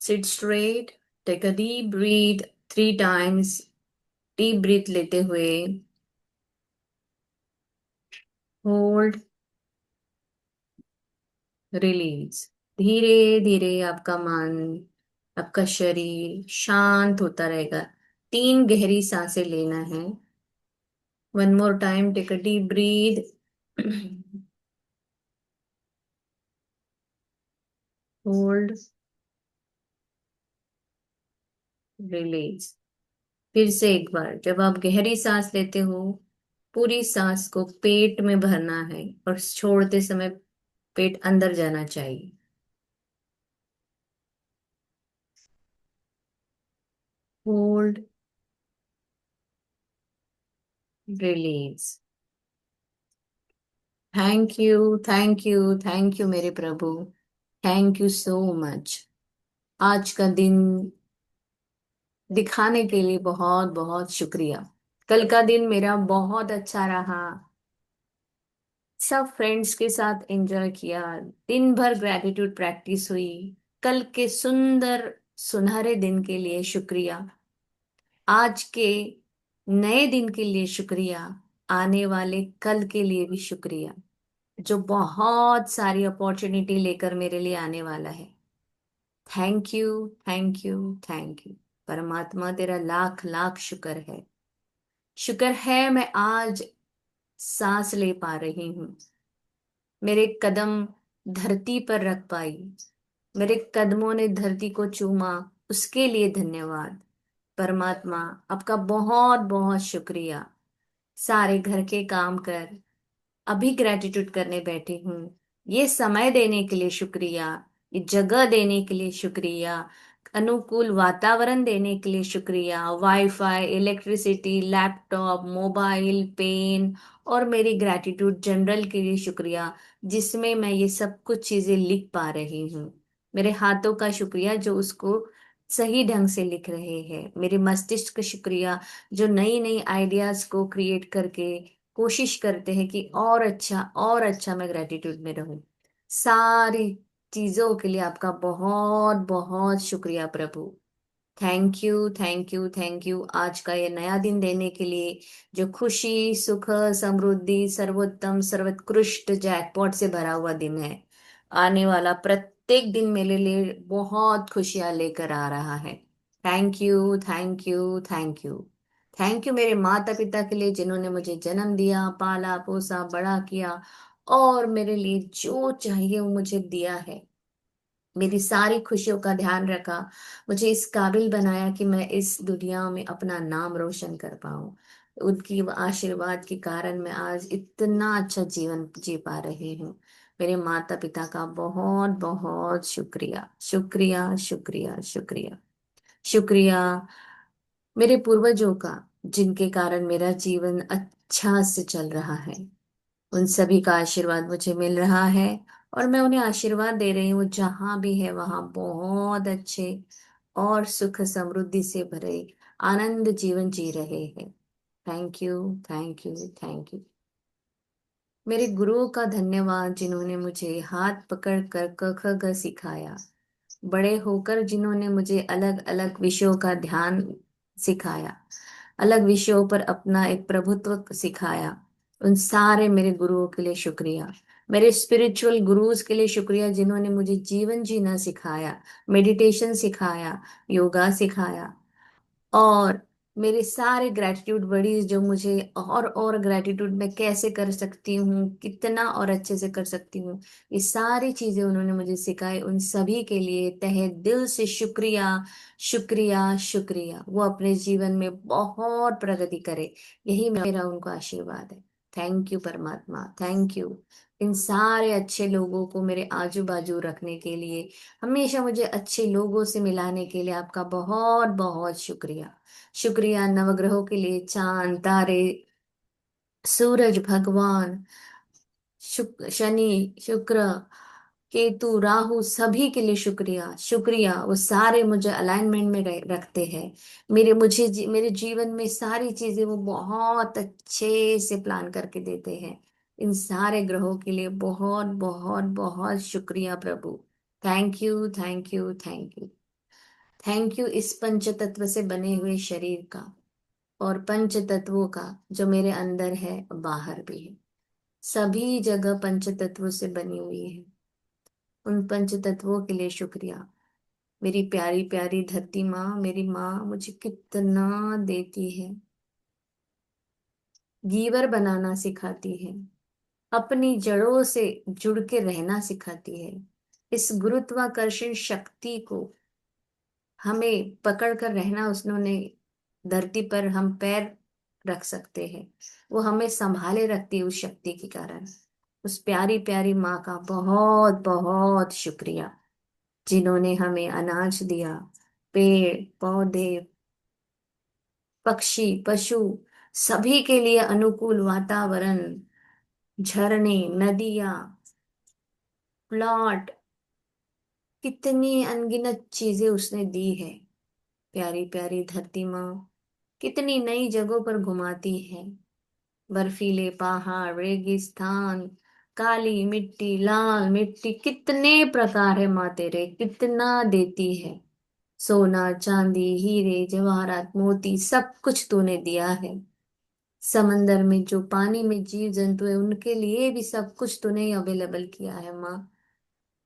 Sit straight. Take a deep breath 3 times. Deep breath लेते हुए hold, release. धीरे धीरे आपका मन, आपका शरीर शांत होता रहेगा। 3 गहरी सांसें लेना है। One more time, take a deep breath. Hold, release. फिर से एक बार, जब आप गहरी सांस लेते हो, पूरी सांस को पेट में भरना है और छोड़ते समय पेट अंदर जाना चाहिए। Hold, release. Thank you, thank you, thank you मेरे प्रभु। Thank you so much. आज का दिन दिखाने के लिए बहुत बहुत शुक्रिया। कल का दिन मेरा बहुत अच्छा रहा। सब फ्रेंड्स के साथ एंजॉय किया। दिन भर ग्रेटिट्यूड प्रैक्टिस हुई। कल के सुंदर सुनहरे दिन के लिए शुक्रिया। आज के नए दिन के लिए शुक्रिया। आने वाले कल के लिए भी शुक्रिया, जो बहुत सारी अपॉर्चुनिटी लेकर मेरे लिए आने वाला है। Thank you, thank you, thank you. परमात्मा तेरा लाख लाख शुक्र है। शुक्र है मैं आज सांस ले पा रही हूँ। मेरे कदम धरती पर रख पाई। मेरे कदमों ने धरती को चूमा, उसके लिए धन्यवाद। परमात्मा, आपका बहुत बहुत शुक्रिया। सारे घर के काम कर, अभी ग्रेटिट्यूड करने बैठी हूँ। ये समय देने के लिए शुक्रिया। ये जगह देने के लिए शुक्रिया। अनुकूल वातावरण देने के लिए शुक्रिया। Wifi, electricity, laptop, mobile, pen और मेरी ग्रेटिट्यूड जनरल के लिए शुक्रिया, जिसमें मैं ये सब कुछ चीजें लिख पा रही हूँ। मेरे हाथों का शुक्रिया जो उसको सही ढंग से लिख रहे हैं। मेरे मस्तिष्क का शुक्रिया जो नई नई आइडियाज को क्रिएट करके कोशिश करते हैं कि और अच्छा मैं ग्रेटिट्यूड में रहूं। सारी चीजों के लिए आपका बहुत बहुत शुक्रिया प्रभु। Thank you, thank you, thank you. आज का ये नया दिन देने के लिए, जो खुशी, सुख, समृद्धि, सर्वोत्तम, सर्वोत्कृष्ट जैकपॉट से भरा हुआ दिन है। आने वाला प्रत्येक दिन मेरे लिए बहुत खुशियां लेकर आ रहा है। Thank you, thank you, thank you. Thank you मेरे माता पिता के लिए, जिन्होंने मुझे जन्म दिया, पाला पोसा, बड़ा किया और मेरे लिए जो चाहिए वो मुझे दिया है। मेरी सारी खुशियों का ध्यान रखा, मुझे इस काबिल बनाया कि मैं इस दुनिया में अपना नाम रोशन कर पाऊं। उनकी आशीर्वाद के कारण मैं आज इतना अच्छा जीवन जी पा रही हूँ। मेरे माता पिता का बहुत बहुत शुक्रिया, शुक्रिया, शुक्रिया, शुक्रिया। शुक्रिया मेरे पूर्वजों का, जिनके कारण मेरा जीवन अच्छा से चल रहा है। उन सभी का आशीर्वाद मुझे मिल रहा है और मैं उन्हें आशीर्वाद दे रही हूँ। जहां भी है वहां बहुत अच्छे और सुख समृद्धि से भरे आनंद जीवन जी रहे हैं। Thank you, thank you, thank you. मेरे गुरुओं का धन्यवाद, जिन्होंने मुझे हाथ पकड़ कर क ख ग सिखाया। बड़े होकर जिन्होंने मुझे अलग अलग विषयों का ध्यान सिखाया, अलग विषयों पर अपना एक प्रभुत्व सिखाया। उन सारे मेरे गुरुओं के लिए शुक्रिया। मेरे स्पिरिचुअल गुरुज के लिए शुक्रिया, जिन्होंने मुझे जीवन जीना सिखाया, मेडिटेशन सिखाया, योगा सिखाया और मेरे सारे ग्रेटिट्यूड बडीज, जो मुझे और ग्रेटिट्यूड में कैसे कर सकती हूँ, कितना और अच्छे से कर सकती हूँ, ये सारी चीजें उन्होंने मुझे सिखाई। उन सभी के लिए तहे दिल से शुक्रिया, शुक्रिया, शुक्रिया। वो अपने जीवन में बहुत प्रगति करे, यही मेरा उनको आशीर्वाद है। थैंक यू परमात्मा, थैंक यू। इन सारे अच्छे लोगों को मेरे आजू बाजू रखने के लिए, हमेशा मुझे अच्छे लोगों से मिलाने के लिए आपका बहुत बहुत शुक्रिया। शुक्रिया नवग्रहों के लिए, चांद, तारे, सूरज भगवान, शनि, शुक्र, केतु, राहु, सभी के लिए शुक्रिया, शुक्रिया। वो सारे मुझे अलाइनमेंट में रखते हैं। मेरे जीवन में सारी चीजें वो बहुत अच्छे से प्लान करके देते हैं। इन सारे ग्रहों के लिए बहुत बहुत बहुत शुक्रिया प्रभु। Thank you, thank you, thank you. Thank you इस पंच तत्व से बने हुए शरीर का, और पंच तत्वों का जो मेरे अंदर है बाहर भी है। सभी जगह पंच तत्वों से बनी हुई है। उन पंच तत्वों के लिए शुक्रिया। मेरी प्यारी प्यारी धरती माँ, मेरी माँ मुझे कितना देती है। गीवर बनाना सिखाती है, अपनी जड़ों से जुड़ के रहना सिखाती है। इस गुरुत्वाकर्षण शक्ति को हमें पकड़ कर रहना, उन्होंने धरती पर हम पैर रख सकते हैं, वो हमें संभाले रखती है उस शक्ति के कारण। उस प्यारी प्यारी माँ का बहुत बहुत शुक्रिया, जिन्होंने हमें अनाज दिया, पेड़ पौधे, पक्षी पशु, सभी के लिए अनुकूल वातावरण, झरने, नदियाँ, प्लॉट, कितनी अनगिनत चीजें उसने दी है। प्यारी प्यारी धरती माँ कितनी नई जगहों पर घुमाती है। बर्फीले पहाड़, रेगिस्तान, काली मिट्टी, लाल मिट्टी, कितने प्रकार है माँ तेरे, कितना देती है। सोना चांदी हीरे जवाहरात मोती सब कुछ तूने दिया है। समंदर में जो पानी में जीव जंतु है उनके लिए भी सब कुछ तूने अवेलेबल किया है माँ।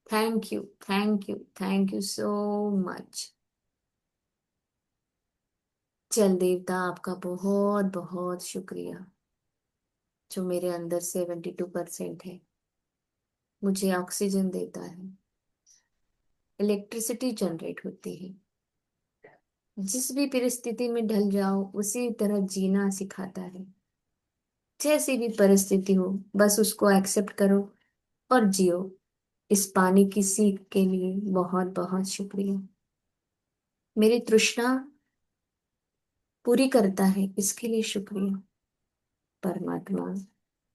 Thank you, thank you, thank you so much. जल देवता आपका बहुत बहुत शुक्रिया, जो मेरे अंदर 72% है, मुझे ऑक्सीजन देता है, इलेक्ट्रिसिटी जनरेट होती है। जिस भी परिस्थिति में ढल जाओ उसी तरह जीना सिखाता है। जैसी भी परिस्थिति हो बस उसको एक्सेप्ट करो और जियो। इस पानी की सीख के लिए बहुत बहुत शुक्रिया। मेरी तृष्णा पूरी करता है, इसके लिए शुक्रिया परमात्मा।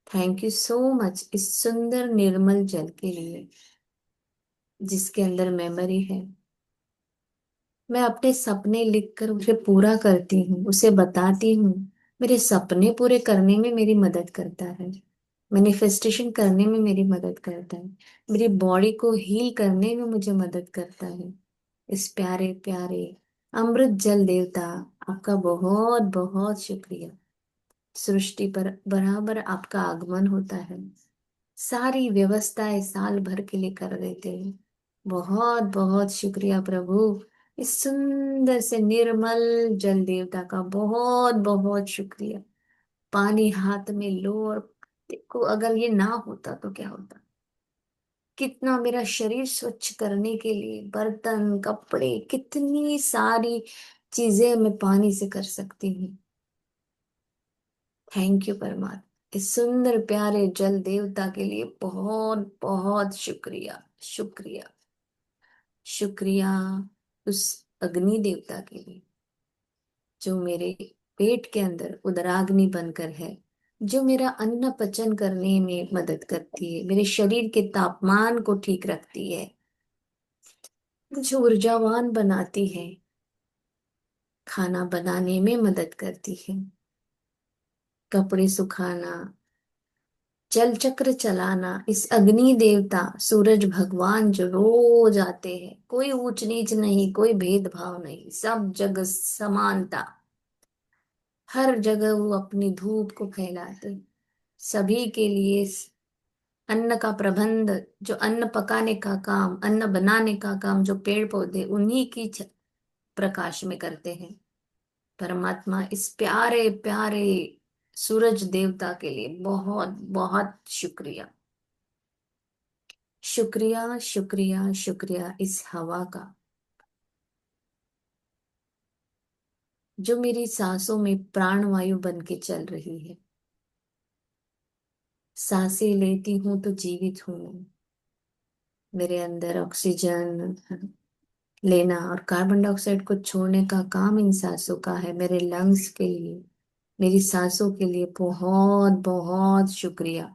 थैंक यू सो मच इस सुंदर निर्मल जल के लिए, जिसके अंदर मेमोरी है। मैं अपने सपने लिखकर उसे पूरा करती हूँ, उसे बताती हूँ। मेरे सपने पूरे करने में मेरी मदद करता है, मैनिफेस्टेशन करने में मेरी मदद करता है, मेरी बॉडी को हील करने में मुझे मदद करता है। इस प्यारे प्यारे अमृत जल देवता, आपका बहुत बहुत शुक्रिया। सृष्टि पर बराबर आपका आगमन होता है, सारी व्यवस्थाएं साल भर के लिए कर देते हैं। बहुत बहुत शुक्रिया प्रभु। इस सुंदर से निर्मल जल देवता का बहुत बहुत शुक्रिया। पानी हाथ में लो और देखो, अगर ये ना होता तो क्या होता। कितना मेरा शरीर स्वच्छ करने के लिए बर्तन कपड़े कितनी सारी चीजें मैं पानी से कर सकती हूँ। थैंक यू परमात्मा, इस सुंदर प्यारे जल देवता के लिए बहुत बहुत शुक्रिया, शुक्रिया, शुक्रिया। उस अग्नि देवता के लिए जो मेरे पेट के अंदर उदराग्नि बनकर है, जो मेरा अन्न पचन करने में मदद करती है, मेरे शरीर के तापमान को ठीक रखती है, मुझे ऊर्जावान बनाती है, खाना बनाने में मदद करती है, कपड़े सुखाना, जल चक्र चलाना। इस अग्नि देवता सूरज भगवान जो रोज आते हैं, कोई ऊंच नीच नहीं, कोई भेदभाव नहीं, सब जगह समानता, हर जगह वो अपनी धूप को फैलाते, सभी के लिए अन्न का प्रबंध, जो अन्न पकाने का काम, अन्न बनाने का काम, जो पेड़ पौधे उन्हीं की प्रकाश में करते हैं। परमात्मा इस प्यारे प्यारे सूरज देवता के लिए बहुत बहुत शुक्रिया, शुक्रिया, शुक्रिया, शुक्रिया। इस हवा का जो मेरी सांसों में प्राणवायु बन के चल रही है, सांसें लेती हूं तो जीवित हूं। मेरे अंदर ऑक्सीजन लेना और कार्बन डाइऑक्साइड को छोड़ने का काम इन सांसों का है। मेरे लंग्स के लिए, मेरी सांसों के लिए बहुत बहुत शुक्रिया।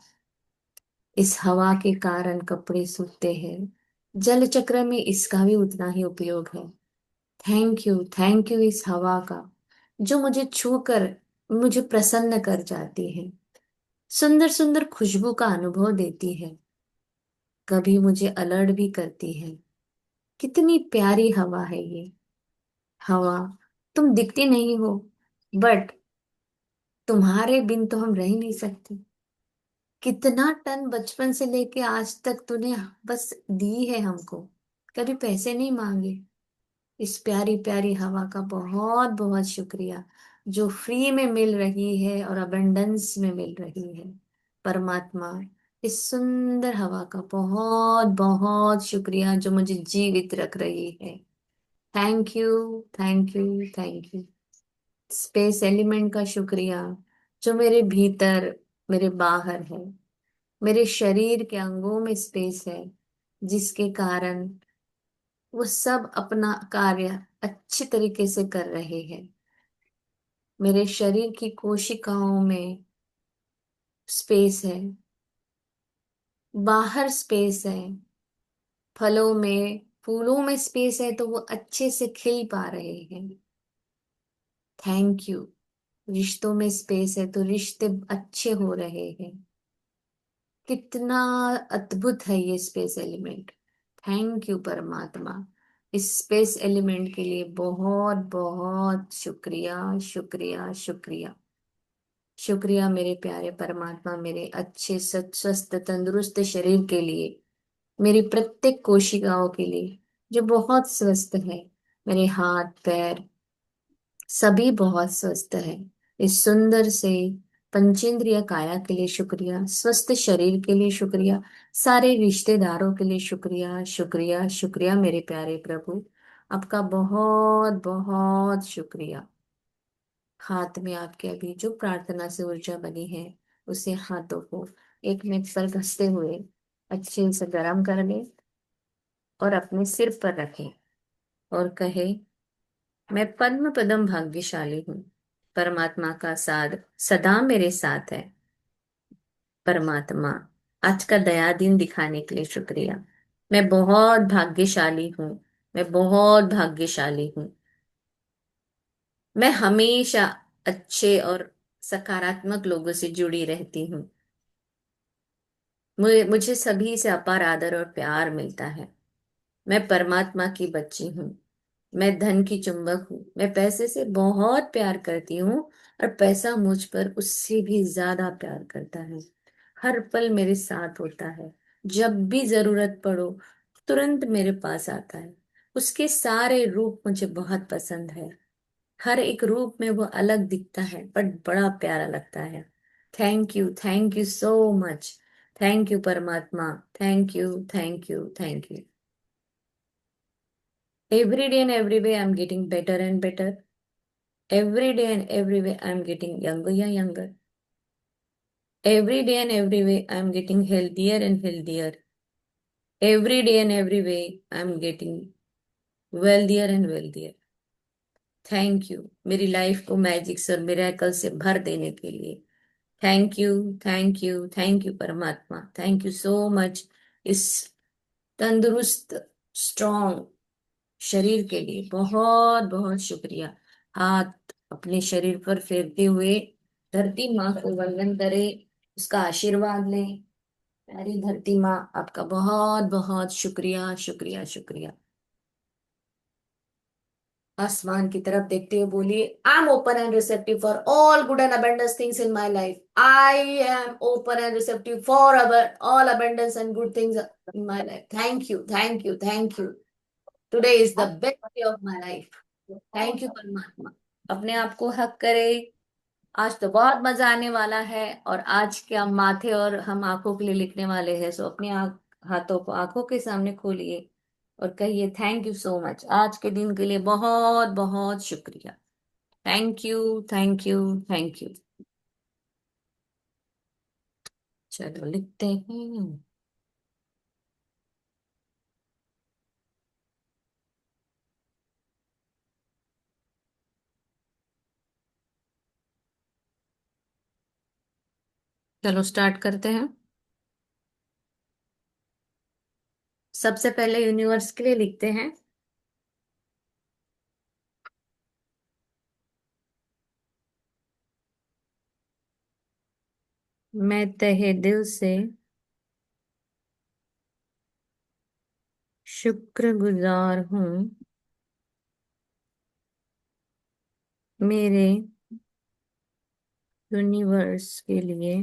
इस हवा के कारण कपड़े सूखते हैं, जल चक्र में इसका भी उतना ही उपयोग है। थैंक यू, थैंक यू इस हवा का, जो मुझे छूकर मुझे प्रसन्न कर जाती है, सुंदर सुंदर खुशबू का अनुभव देती है, कभी मुझे अलर्ट भी करती है। कितनी प्यारी हवा है ये। हवा, तुम दिखती नहीं हो, बट तुम्हारे बिन तो हम रह ही नहीं सकते। कितना टन बचपन से लेके आज तक तूने बस दी है हमको, कभी पैसे नहीं मांगे। इस प्यारी प्यारी हवा का बहुत बहुत शुक्रिया, जो फ्री में मिल रही है और अबंडेंस में मिल रही है। परमात्मा, इस सुंदर हवा का बहुत बहुत शुक्रिया जो मुझे जीवित रख रही है। Thank you, thank you, thank you. Space element का शुक्रिया, जो मेरे भीतर, मेरे बाहर है, मेरे शरीर के अंगों में स्पेस है, जिसके कारण वो सब अपना कार्य अच्छे तरीके से कर रहे हैं। मेरे शरीर की कोशिकाओं में स्पेस है, बाहर स्पेस है, फलों में फूलों में स्पेस है तो वो अच्छे से खिल पा रहे हैं। Thank you. रिश्तों में स्पेस है तो रिश्ते अच्छे हो रहे हैं। कितना अद्भुत है ये स्पेस एलिमेंट। थैंक यू परमात्मा। इस स्पेस एलिमेंट के लिए बहुत बहुत शुक्रिया, शुक्रिया, शुक्रिया। शुक्रिया मेरे प्यारे परमात्मा, मेरे अच्छे स्वस्थ तंदुरुस्त शरीर के लिए, मेरी प्रत्येक कोशिकाओं के लिए जो बहुत स्वस्थ है। मेरे हाथ पैर सभी बहुत स्वस्थ है। इस सुंदर से पंचेंद्रिय काया के लिए शुक्रिया, स्वस्थ शरीर के लिए शुक्रिया, सारे रिश्तेदारों के लिए शुक्रिया, शुक्रिया, शुक्रिया मेरे प्यारे प्रभु। आपका बहुत बहुत शुक्रिया। हाथ में आपके अभी जो प्रार्थना से ऊर्जा बनी है, उसे हाथों को एक मिनट पर घसते हुए अच्छे से गर्म कर ले और अपने सिर पर रखें और कहे, मैं पद्म पदम भाग्यशाली हूँ। परमात्मा का साथ सदा मेरे साथ है। परमात्मा, आज का दया दिन दिखाने के लिए शुक्रिया। मैं बहुत भाग्यशाली हूँ। मैं बहुत भाग्यशाली हूँ। मैं हमेशा अच्छे और सकारात्मक लोगों से जुड़ी रहती हूँ। मुझे सभी से अपार आदर और प्यार मिलता है। मैं परमात्मा की बच्ची हूँ। मैं धन की चुंबक हूँ। मैं पैसे से बहुत प्यार करती हूँ और पैसा मुझ पर उससे भी ज्यादा प्यार करता है। हर पल मेरे साथ होता है। जब भी जरूरत पड़ो तुरंत मेरे पास आता है। उसके सारे रूप मुझे बहुत पसंद है। हर एक रूप में वो अलग दिखता है बट बड़ा प्यारा लगता है। Thank you so much. Thank you परमात्मा। Thank you, thank you, thank you. Every day and every way, I'm getting better and better. Every day and every way, I'm getting younger and younger. Every day and every way, I'm getting healthier and healthier. Every day and every way, I'm getting wealthier and wealthier. Thank you मेरी life को magic और miracle से भर देने के लिए। Thank you, thank you, thank you परमात्मा। Thank you so much. इस तंदुरुस्त स्ट्रॉन्ग शरीर के लिए बहुत बहुत शुक्रिया। हाथ अपने शरीर पर फेरते हुए धरती माँ को वंदन करें, उसका आशीर्वाद लें। प्यारी धरती माँ, आपका बहुत बहुत शुक्रिया, शुक्रिया, शुक्रिया। आसमान की तरफ देखते हुए बोलिए, I am open and receptive for all good and abundance things in my life. I am open and receptive for all abundance and good things in my life. Thank you, thank you, thank you. Today is the best day of my life. Thank you परमात्मा। अपने आप को हक करे। आज तो बहुत मजा आने वाला है और आज के हम माथे और हम आंखों के लिए लिखने वाले हैं, सो अपने हाथों को आंखों के सामने खोलिए और कहिए, थैंक यू सो मच, आज के दिन के लिए बहुत बहुत शुक्रिया। Thank you, thank you, thank you. चलो लिखते हैं। चलो स्टार्ट करते हैं। सबसे पहले यूनिवर्स के लिए लिखते हैं। मैं तहे दिल से शुक्रगुजार हूँ मेरे यूनिवर्स के लिए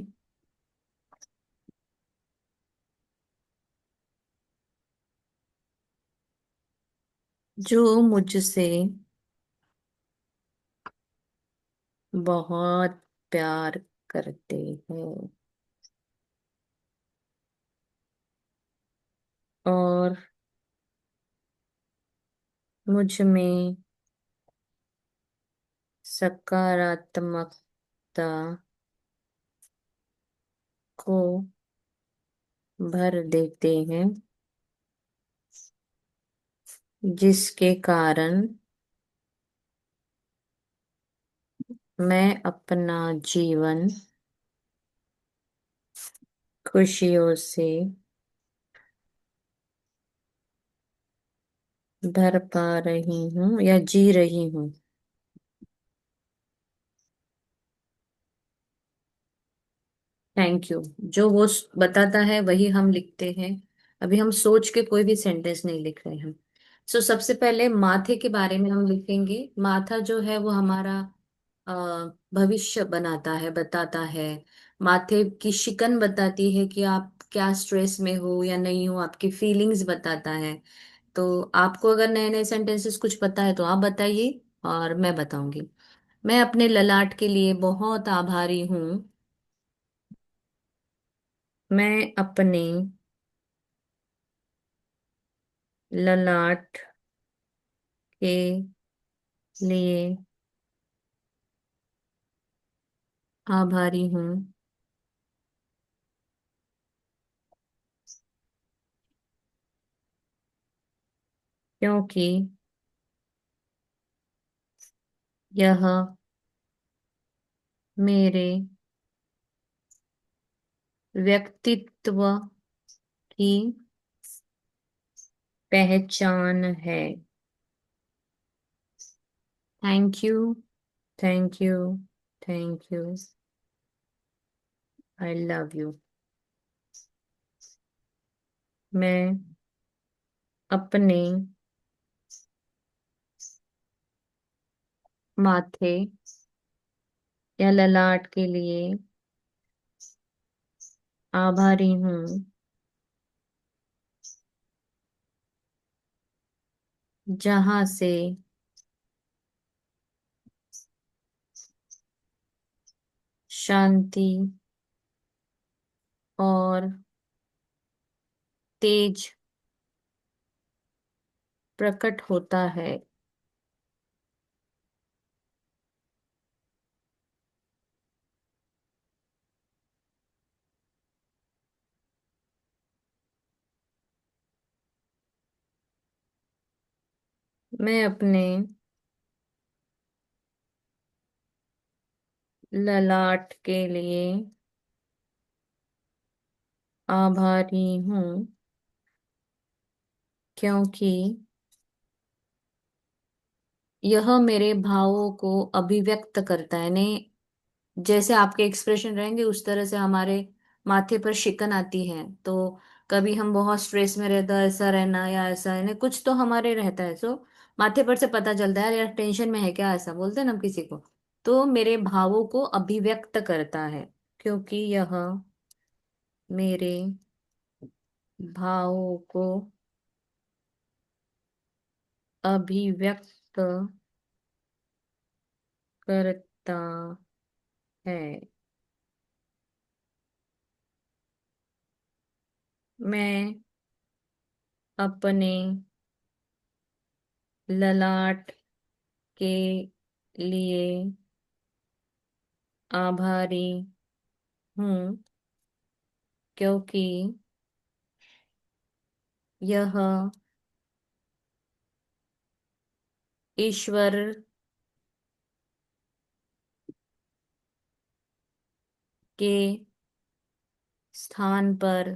जो मुझसे बहुत प्यार करते हैं और मुझ में सकारात्मकता को भर देते हैं, जिसके कारण मैं अपना जीवन खुशियों से भर पा रही हूँ या जी रही हूँ। Thank you. जो वो बताता है वही हम लिखते हैं। अभी हम सोच के कोई भी सेंटेंस नहीं लिख रहे हैं। सबसे पहले माथे के बारे में हम लिखेंगे। माथा जो है वो हमारा अ, भविष्य बनाता है, बताता है। माथे की शिकन बताती है कि आप क्या स्ट्रेस में हो या नहीं हो, आपकी फीलिंग्स बताता है। तो आपको अगर नए नए सेंटेंसेस कुछ पता है तो आप बताइए और मैं बताऊंगी। मैं अपने ललाट के लिए बहुत आभारी हूँ। मैं अपने ललाट के लिए आभारी हूँ, क्योंकि यह मेरे व्यक्तित्व की पहचान है। Thank you, thank you, thank you. I love you. मैं अपने माथे या ललाट के लिए आभारी हूँ, जहाँ से शांति और तेज प्रकट होता है। मैं अपने ललाट के लिए आभारी हूँ, क्योंकि यह मेरे भावों को अभिव्यक्त करता है। ने जैसे आपके एक्सप्रेशन रहेंगे उस तरह से हमारे माथे पर शिकन आती है। तो कभी हम बहुत स्ट्रेस में रहता है, ऐसा रहना या ऐसा है ना, कुछ तो हमारे रहता है। माथे पर से पता चलता है यार टेंशन में है क्या, ऐसा बोलते हैं ना हम किसी को। तो मेरे भावों को अभिव्यक्त करता है, क्योंकि यह मेरे भावों को अभिव्यक्त करता है। मैं अपने ललाट के लिए आभारी हूँ, क्योंकि यह ईश्वर के स्थान पर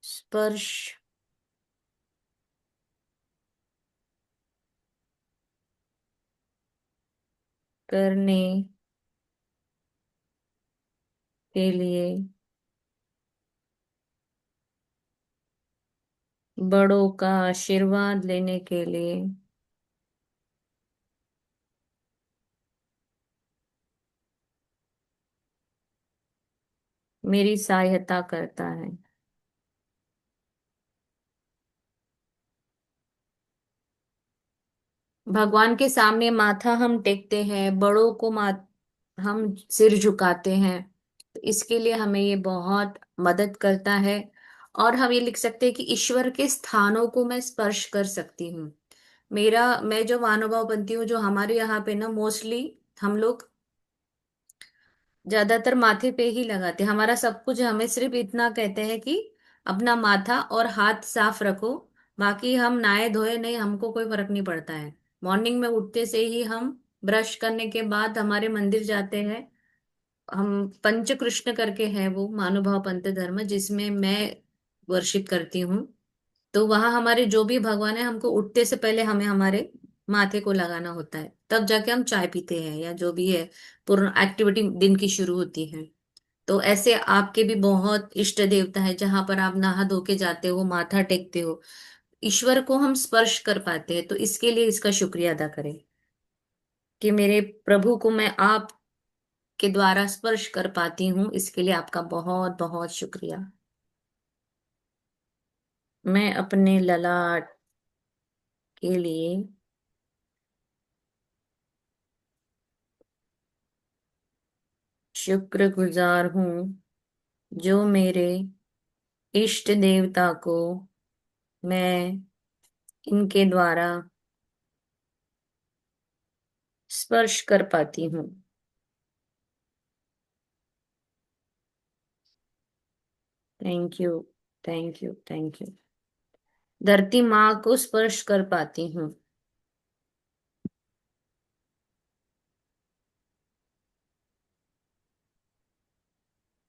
स्पर्श करने के लिए, बड़ों का आशीर्वाद लेने के लिए मेरी सहायता करता है। भगवान के सामने माथा हम टेकते हैं, बड़ों को हम सिर झुकाते हैं। तो इसके लिए हमें ये बहुत मदद करता है। और हम ये लिख सकते हैं कि ईश्वर के स्थानों को मैं स्पर्श कर सकती हूँ। मैं जो महानुभाव बनती हूँ, जो हमारे यहाँ पे ना मोस्टली हम लोग ज्यादातर माथे पे ही लगाते हैं। हमारा सब कुछ हमें सिर्फ इतना कहते हैं कि अपना माथा और हाथ साफ रखो। बाकी हम नहाए धोए नहीं, हमको कोई फर्क नहीं पड़ता है। मॉर्निंग में उठते से ही हम ब्रश करने के बाद हमारे मंदिर जाते हैं। हम पंच कृष्ण करके है वो महानुभाव पंथ धर्म, जिसमें मैं वर्शिप करती हूँ। तो वहां हमारे जो भी भगवान है, हमको उठते से पहले हमें हमारे माथे को लगाना होता है, तब जाके हम चाय पीते हैं या जो भी है पूर्ण एक्टिविटी दिन की शुरू होती है। तो ऐसे आपके भी बहुत इष्ट देवता है जहां पर आप नहा धो के जाते हो, माथा टेकते हो, ईश्वर को हम स्पर्श कर पाते हैं। तो इसके लिए इसका शुक्रिया अदा करें कि मेरे प्रभु को मैं आप के द्वारा स्पर्श कर पाती हूँ। इसके लिए आपका बहुत बहुत शुक्रिया। मैं अपने ललाट के लिए शुक्रगुजार हूँ, जो मेरे इष्ट देवता को मैं इनके द्वारा स्पर्श कर पाती हूँ। Thank you, thank you, thank you. धरती माँ को स्पर्श कर पाती हूँ।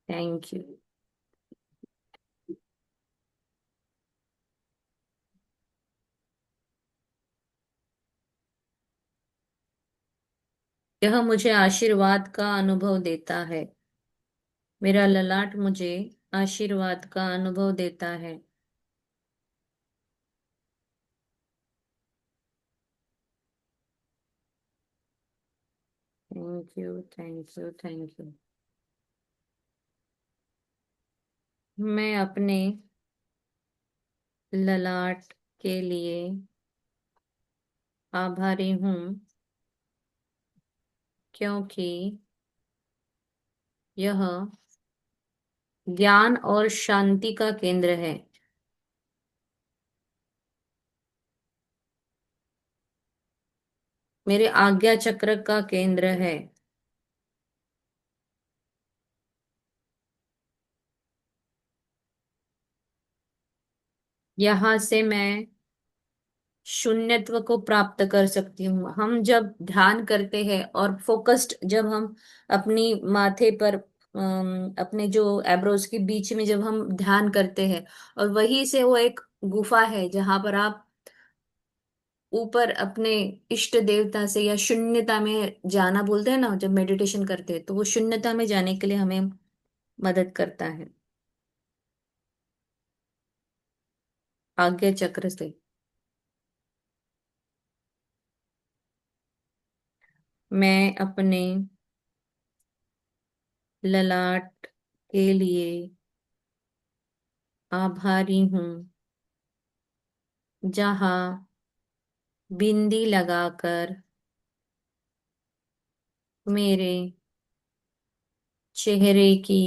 Thank you. यह मुझे आशीर्वाद का अनुभव देता है। मेरा ललाट मुझे आशीर्वाद का अनुभव देता है। Thank you, thank you, thank you. मैं अपने ललाट के लिए आभारी हूँ, क्योंकि यह ज्ञान और शांति का केंद्र है। मेरे आज्ञा चक्र का केंद्र है। यहाँ से मैं शून्यत्व को प्राप्त कर सकती हूँ। हम जब ध्यान करते हैं और फोकस्ड, जब हम अपनी माथे पर अपने जो एब्रोज के बीच में जब हम ध्यान करते हैं, और वहीं से वो एक गुफा है जहां पर आप ऊपर अपने इष्ट देवता से या शून्यता में जाना बोलते हैं ना, जब मेडिटेशन करते हैं, तो वो शून्यता में जाने के लिए हमें मदद करता है आज्ञा चक्र से। मैं अपने ललाट के लिए आभारी हूँ, जहाँ बिंदी लगाकर मेरे चेहरे की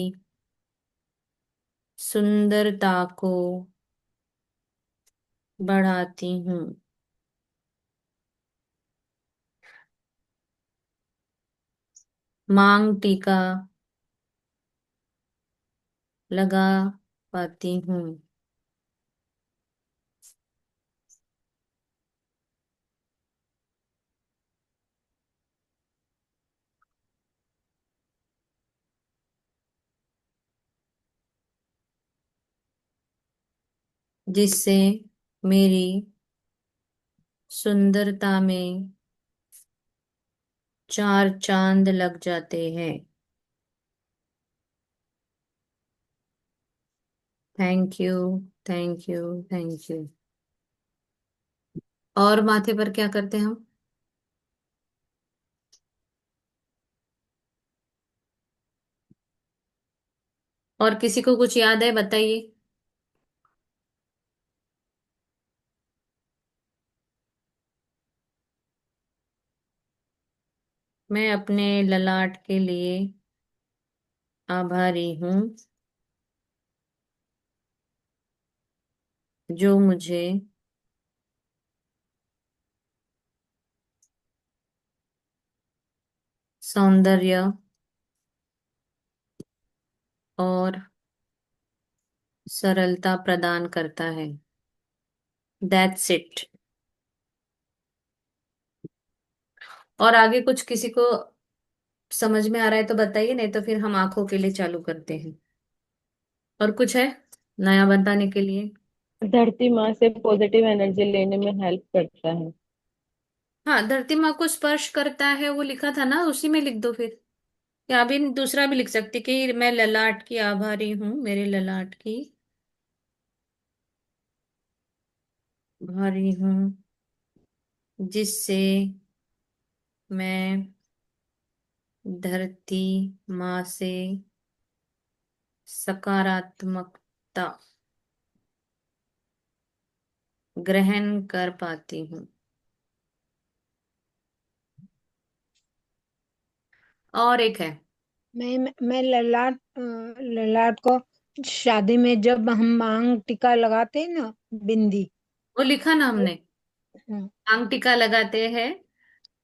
सुंदरता को बढ़ाती हूँ। मांग टीका लगा पाती हूँ, जिससे मेरी सुंदरता में चार चांद लग जाते हैं। Thank you, thank you, thank you. और माथे पर क्या करते हैं हम? और किसी को कुछ याद है, बताइए। मैं अपने ललाट के लिए आभारी हूँ, जो मुझे सौंदर्य और सरलता प्रदान करता है। That's it. और आगे कुछ किसी को समझ में आ रहा है तो बताइए, नहीं तो फिर हम आंखों के लिए चालू करते हैं। और कुछ है नया बताने के लिए? धरती माँ से पॉजिटिव एनर्जी लेने में हेल्प करता है। हाँ, धरती माँ को स्पर्श करता है, वो लिखा था ना, उसी में लिख दो फिर। या अभी दूसरा भी लिख सकती कि मैं ललाट की आभारी हूँ, मेरे ललाट की आभारी हूँ, जिससे मैं धरती माँ से सकारात्मकता ग्रहण कर पाती हूँ। और एक है, मैं ललाट को शादी में जब हम मांग टीका लगाते हैं ना, बिंदी। वो लिखा ना हमने, हम्म, आंग टीका लगाते हैं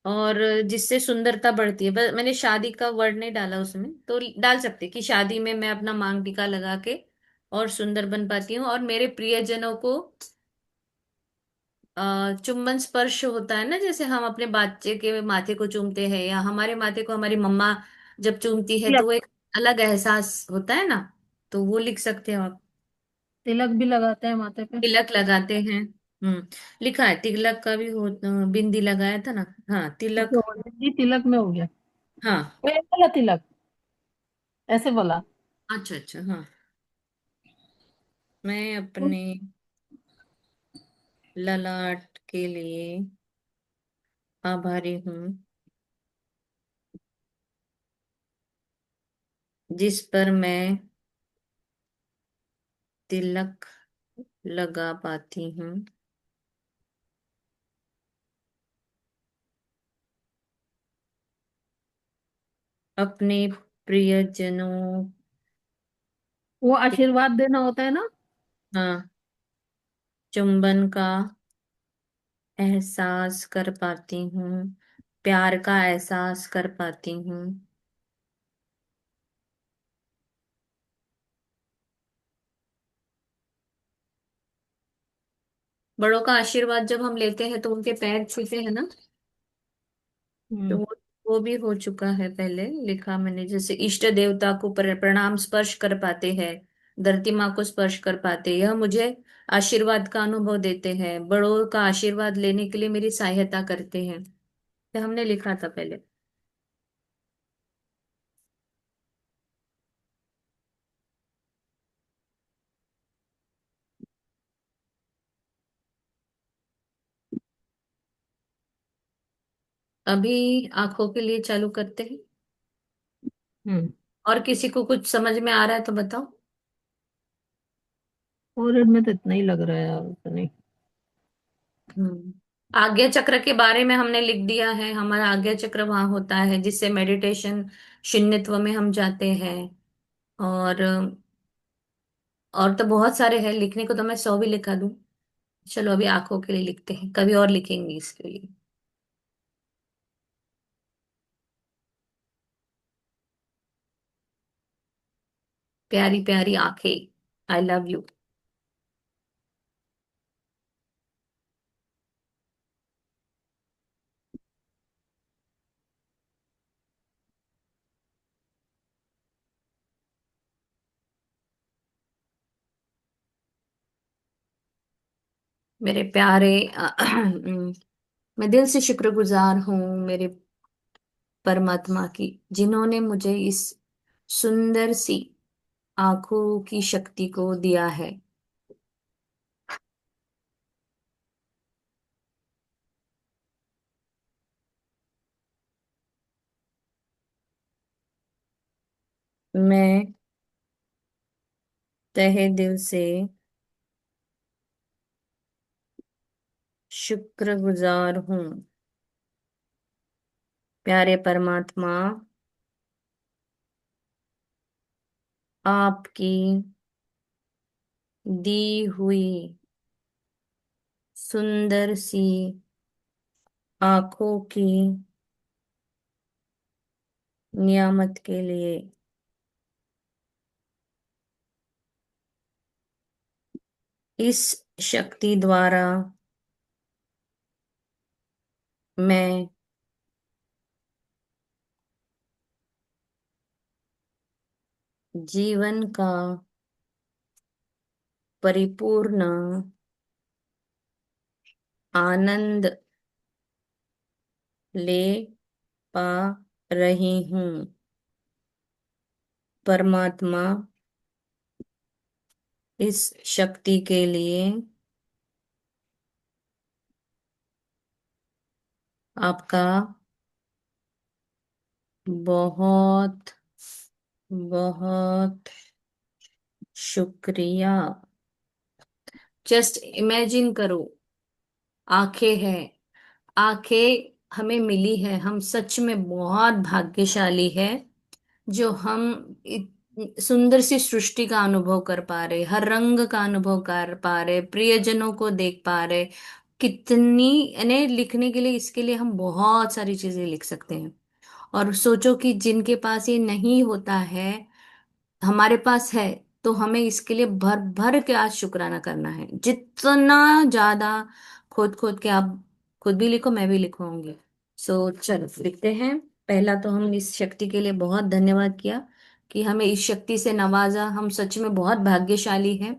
और जिससे सुंदरता बढ़ती है। बस मैंने शादी का वर्ड नहीं डाला उसमें, तो डाल सकते कि शादी में मैं अपना मांग टीका लगा के और सुंदर बन पाती हूँ, और मेरे प्रियजनों को चुंबन स्पर्श होता है ना, जैसे हम अपने बच्चे के माथे को चूमते हैं, या हमारे माथे को हमारी मम्मा जब चूमती है तो तिलक। वो एक अलग एहसास होता है ना। तो वो लिख सकते हो आप। तिलक भी लगाते हैं माथे पे। तिलक लगाते हैं। लिखा है तिलक का भी हो, बिंदी लगाया था ना। हाँ, तो तिलक। बिंदी तिलक में हो गया। हाँ। वो ये वाला तिलक, ऐसे बोला। अच्छा अच्छा, हाँ। मैं अपने ललाट के लिए आभारी हूँ, जिस पर मैं तिलक लगा पाती हूँ, अपने प्रियजनों वो के, आशीर्वाद देना होता है ना। हाँ, चुंबन का एहसास कर पाती हूँ, प्यार का एहसास कर पाती हूँ। बड़ों का आशीर्वाद जब हम लेते हैं तो उनके पैर छूते हैं ना। तो हम्म। वो भी हो चुका है पहले, लिखा मैंने। जैसे इष्ट देवता को प्रणाम स्पर्श कर पाते हैं, धरती माँ को स्पर्श कर पाते हैं, यह मुझे आशीर्वाद का अनुभव देते हैं, बड़ों का आशीर्वाद लेने के लिए मेरी सहायता करते हैं। ये हमने लिखा था पहले। अभी आंखों के लिए चालू करते हैं। हम्म। और किसी को कुछ समझ में आ रहा है तो बताओ। और में तो इतना ही लग रहा है यार, उतना ही। आज्ञा चक्र के बारे में हमने लिख दिया है, हमारा आज्ञा चक्र वहां होता है जिससे मेडिटेशन शून्यत्व में हम जाते हैं। और तो बहुत सारे हैं लिखने को, तो मैं 100 भी लिखा दूं। चलो अभी आंखों के लिए लिखते हैं, कभी और लिखेंगे इसके लिए। प्यारी प्यारी आंखें, आई लव यू। मेरे प्यारे मैं दिल से शुक्रगुजार हूँ मेरे परमात्मा की, जिन्होंने मुझे इस सुंदर सी आंखों की शक्ति को दिया है। मैं तहे दिल से शुक्रगुजार हूँ। प्यारे परमात्मा, आपकी दी हुई सुंदर सी आंखों की नियामत के लिए इस शक्ति द्वारा मैं जीवन का परिपूर्ण आनंद ले पा रही हूँ। परमात्मा, इस शक्ति के लिए आपका बहुत बहुत शुक्रिया। जस्ट इमेजिन करो, आंखें हैं, आंखें हमें मिली है, हम सच में बहुत भाग्यशाली है जो हम सुंदर सी सृष्टि का अनुभव कर पा रहे, हर रंग का अनुभव कर पा रहे, प्रियजनों को देख पा रहे। कितनी यानी लिखने के लिए, इसके लिए हम बहुत सारी चीजें लिख सकते हैं। और सोचो कि जिनके पास ये नहीं होता है, हमारे पास है, तो हमें इसके लिए भर भर के आज शुक्राना करना है। जितना ज्यादा खोद खोद के आप खुद भी लिखो, मैं भी लिखूंगी। सो चलो लिखते हैं। पहला तो हम इस शक्ति के लिए बहुत धन्यवाद किया कि हमें इस शक्ति से नवाजा। हम सच में बहुत भाग्यशाली हैं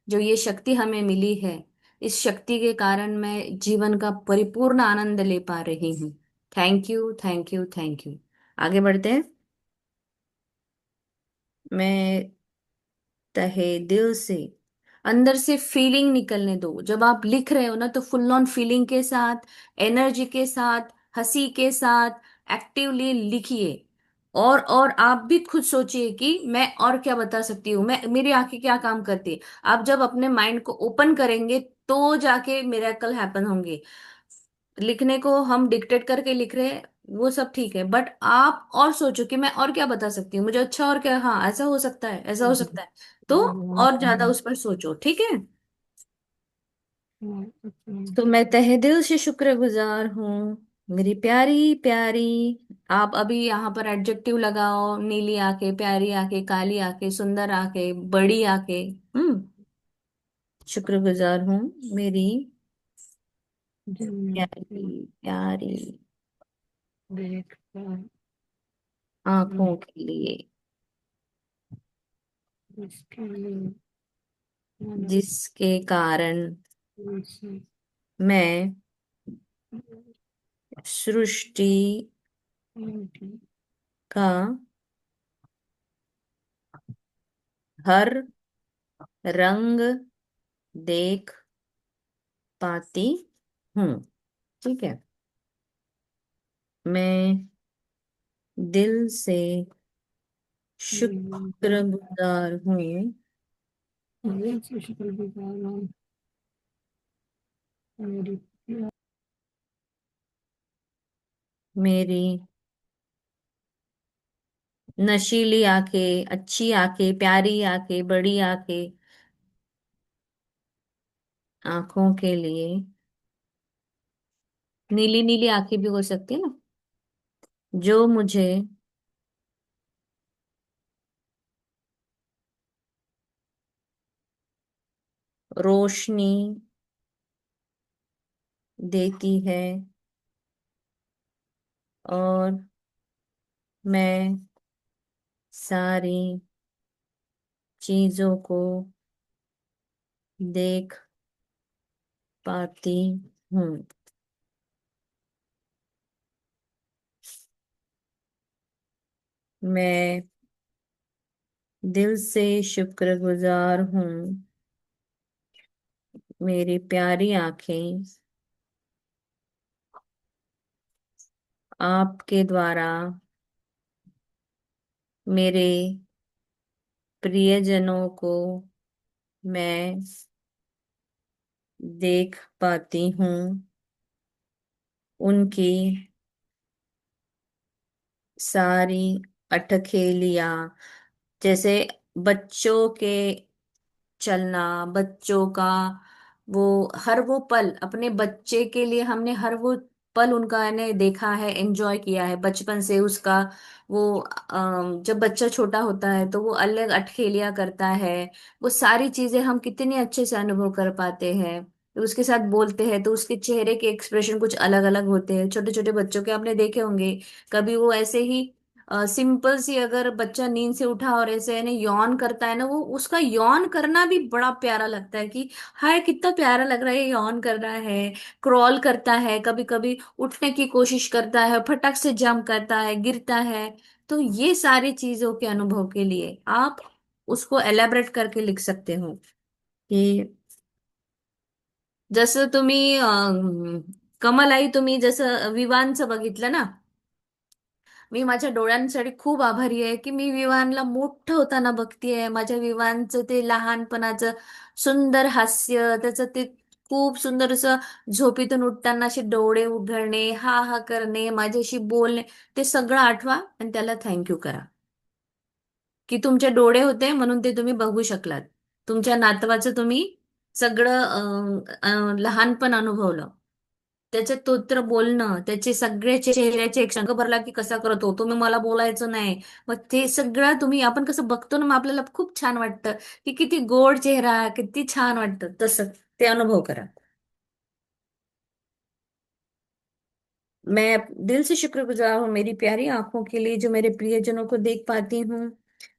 जो ये शक्ति हमें मिली है। इस शक्ति के कारण मैं जीवन का परिपूर्ण आनंद ले पा रही हूँ। Thank you, thank you, thank you. आगे बढ़ते हैं। मैं तहे दिल से, अंदर से फीलिंग निकलने दो। जब आप लिख रहे हो ना, तो फुल ऑन फीलिंग के साथ, एनर्जी के साथ, हंसी के साथ एक्टिवली लिखिए। और आप भी खुद सोचिए कि मैं और क्या बता सकती हूँ, मैं मेरी आंखें क्या काम करती है। आप जब अपने माइंड को ओपन करेंगे तो जाके मिरेकल हैपन होंगे। लिखने को हम डिक्टेट करके लिख रहे हैं, वो सब ठीक है, बट आप और सोचो कि मैं और क्या बता सकती हूँ, मुझे अच्छा और क्या, हाँ ऐसा हो सकता है, ऐसा हो सकता है। तो और ज्यादा उस पर सोचो, ठीक है। तो मैं तहे दिल से शुक्रगुजार हूँ, मेरी प्यारी प्यारी। आप अभी यहाँ पर एडजेक्टिव लगाओ, नीली आंखें, प्यारी आंखें, काली आंखें, सुंदर आंखें, बड़ी आंखें। शुक्रगुजार हूँ मेरी प्यारी प्यारी आंखों के लिए, जिसके कारण मैं सृष्टि का हर रंग देख पाती हूँ। ठीक है। मैं दिल से शुक्रगुजार हूँ मेरी नशीली आंखें, अच्छी आंखें, प्यारी आंखें, बड़ी आंखें, आंखों के लिए। नीली नीली आंखें भी हो सकती है ना, जो मुझे रोशनी देती है और मैं सारी चीजों को देख पाती हूँ। मैं दिल से शुक्रगुजार हूँ, मेरी प्यारी आंखें आपके द्वारा मेरे प्रियजनों को मैं देख पाती हूँ उनकी सारी अटखेलियां। जैसे बच्चों के चलना, बच्चों का वो हर वो पल, अपने बच्चे के लिए हमने हर वो पल उनका ने देखा है, एंजॉय किया है बचपन से उसका। वो जब बच्चा छोटा होता है तो वो अलग अटखेलियां करता है। वो सारी चीजें हम कितने अच्छे से अनुभव कर पाते हैं। तो उसके साथ बोलते हैं तो उसके चेहरे के एक्सप्रेशन कुछ अलग अलग होते हैं। छोटे छोटे बच्चों के आपने देखे होंगे, कभी वो ऐसे ही सिंपल सी, अगर बच्चा नींद से उठा और ऐसे है ना यौन करता है ना, वो उसका यौन करना भी बड़ा प्यारा लगता है कि हाय कितना प्यारा लग रहा है, ये यौन कर रहा है। क्रॉल करता है, कभी कभी उठने की कोशिश करता है, फटक से जंप करता है, गिरता है। तो ये सारी चीजों के अनुभव के लिए आप उसको एलैबोरेट करके लिख सकते हो कि जसं तुम्ही कमल आई, तुम्ही जसं विवांचं बघितलं ना, मी माझ्या डोळ्यांसाठी खूप आभारी आहे की मी विवानला मोठं होताना बघतीये. माझ्या विवानचं ते लहानपणाचं सुंदर हास्य, त्याचं ते खूप सुंदर असं झोपेतून उठताना असे डोळे उघडणे, हा हा करणे, माझ्याशी बोलणे, ते सगळं आठवा आणि त्याला थँक्यू करा की तुमचे डोळे होते म्हणून ते तुम्ही बघू शकलात. तुमच्या नातवाचं तुम्ही सगळं लहानपण अनुभवलं. त्याचे तोत्र बोलणं, त्याचे सगळे चेहऱ्याचे एक रंग भरला की कसा करतो, तुम्ही मला बोलायचं नाही. मग ते सगळं तुम्ही, आपण कसं बघतो ना, मग आपल्याला खूप छान वाटतं की किती गोड चेहरा, किती छान वाटतं. तसं ते अनुभव करा. मैं दिल से शुक्रगुजार हूँ मेरी प्यारी आंखों के लिए, जो मेरे प्रियजनों को देख पाती हूँ,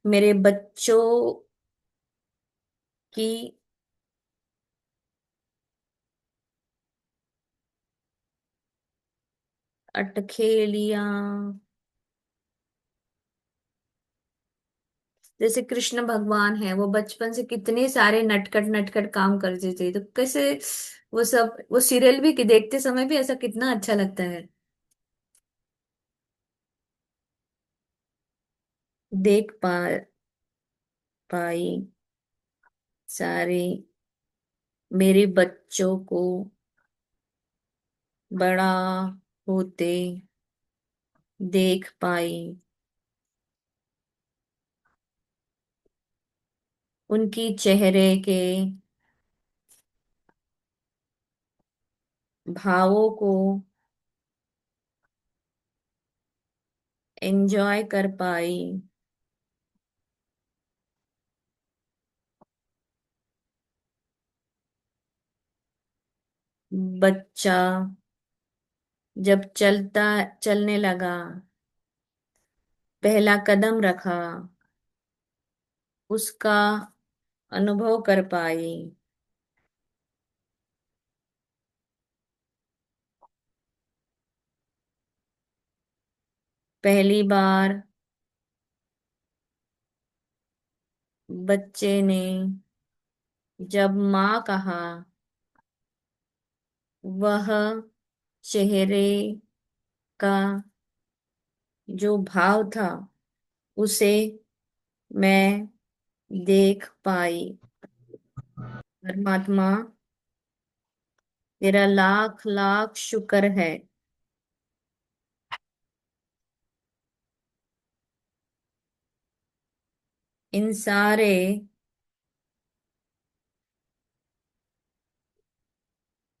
मेरे बच्चों की अटखेलियां। जैसे कृष्ण भगवान है, वो बचपन से कितने सारे नटखट नटखट काम करते थे, तो कैसे वो सब, वो सीरियल भी देखते समय भी ऐसा कितना अच्छा लगता है। देख पाई सारे मेरे बच्चों को बड़ा होते देख पाई, उनकी चेहरे के भावों को एंजॉय कर पाई। बच्चा जब चलने लगा, पहला कदम रखा, उसका अनुभव कर पाई। पहली बार बच्चे ने जब माँ कहा, वह चेहरे का जो भाव था उसे मैं देख पाई। परमात्मा, तेरा लाख लाख शुक्र है। इन सारे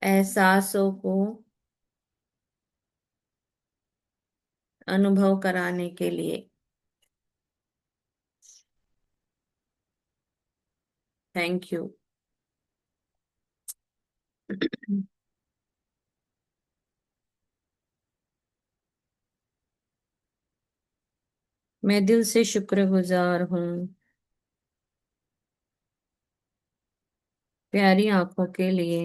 एहसासों को अनुभव कराने के लिए थैंक यू। मैं दिल से शुक्रगुजार हूँ प्यारी आंखों के लिए,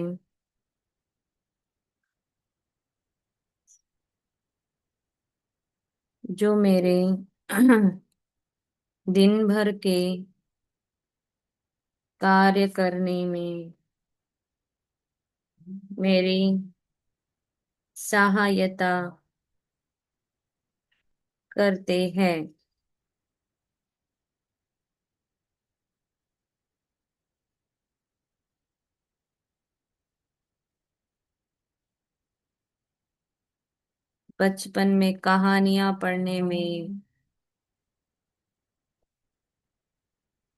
जो मेरे दिन भर के कार्य करने में मेरी सहायता करते हैं। बचपन में कहानियां पढ़ने में,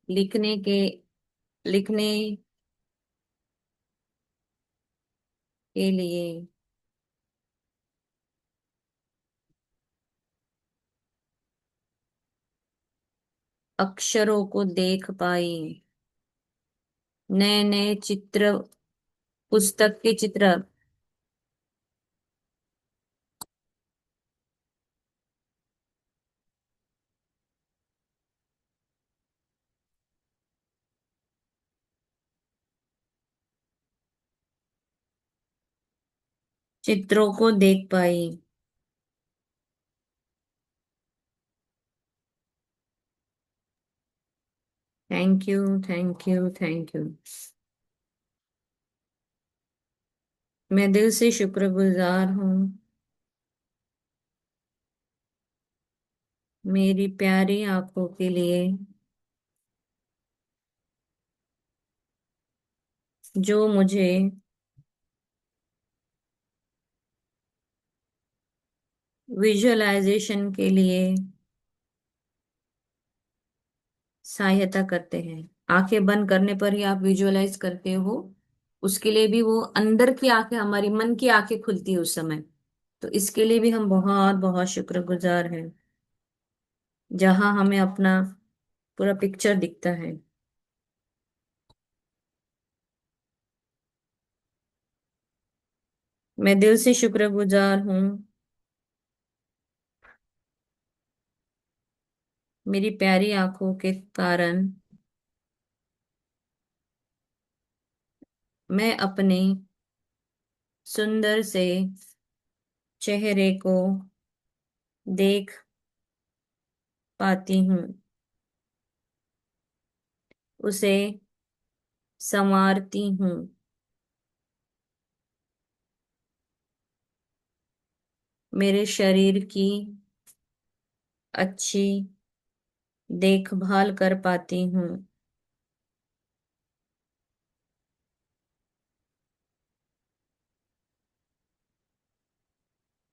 लिखने के लिखने के लिए, अक्षरों को देख पाई, नए नए चित्र, पुस्तक के चित्र, चित्रों को देख पाई। Thank you, thank you, thank you. मैं दिल से शुक्रगुजार हूँ मेरी प्यारी आंखों के लिए, जो मुझे विजुअलाइजेशन के लिए सहायता करते हैं। आंखें बंद करने पर ही आप विजुअलाइज करते हो, उसके लिए भी वो अंदर की आंखें, हमारी मन की आंखें खुलती है उस समय। तो इसके लिए भी हम बहुत बहुत शुक्रगुजार हैं, जहां हमें अपना पूरा पिक्चर दिखता है। मैं दिल से शुक्रगुजार हूँ मेरी प्यारी आंखों के कारण मैं अपने सुंदर से चेहरे को देख पाती हूँ, उसे संवारती हूँ, मेरे शरीर की अच्छी देखभाल कर पाती हूँ।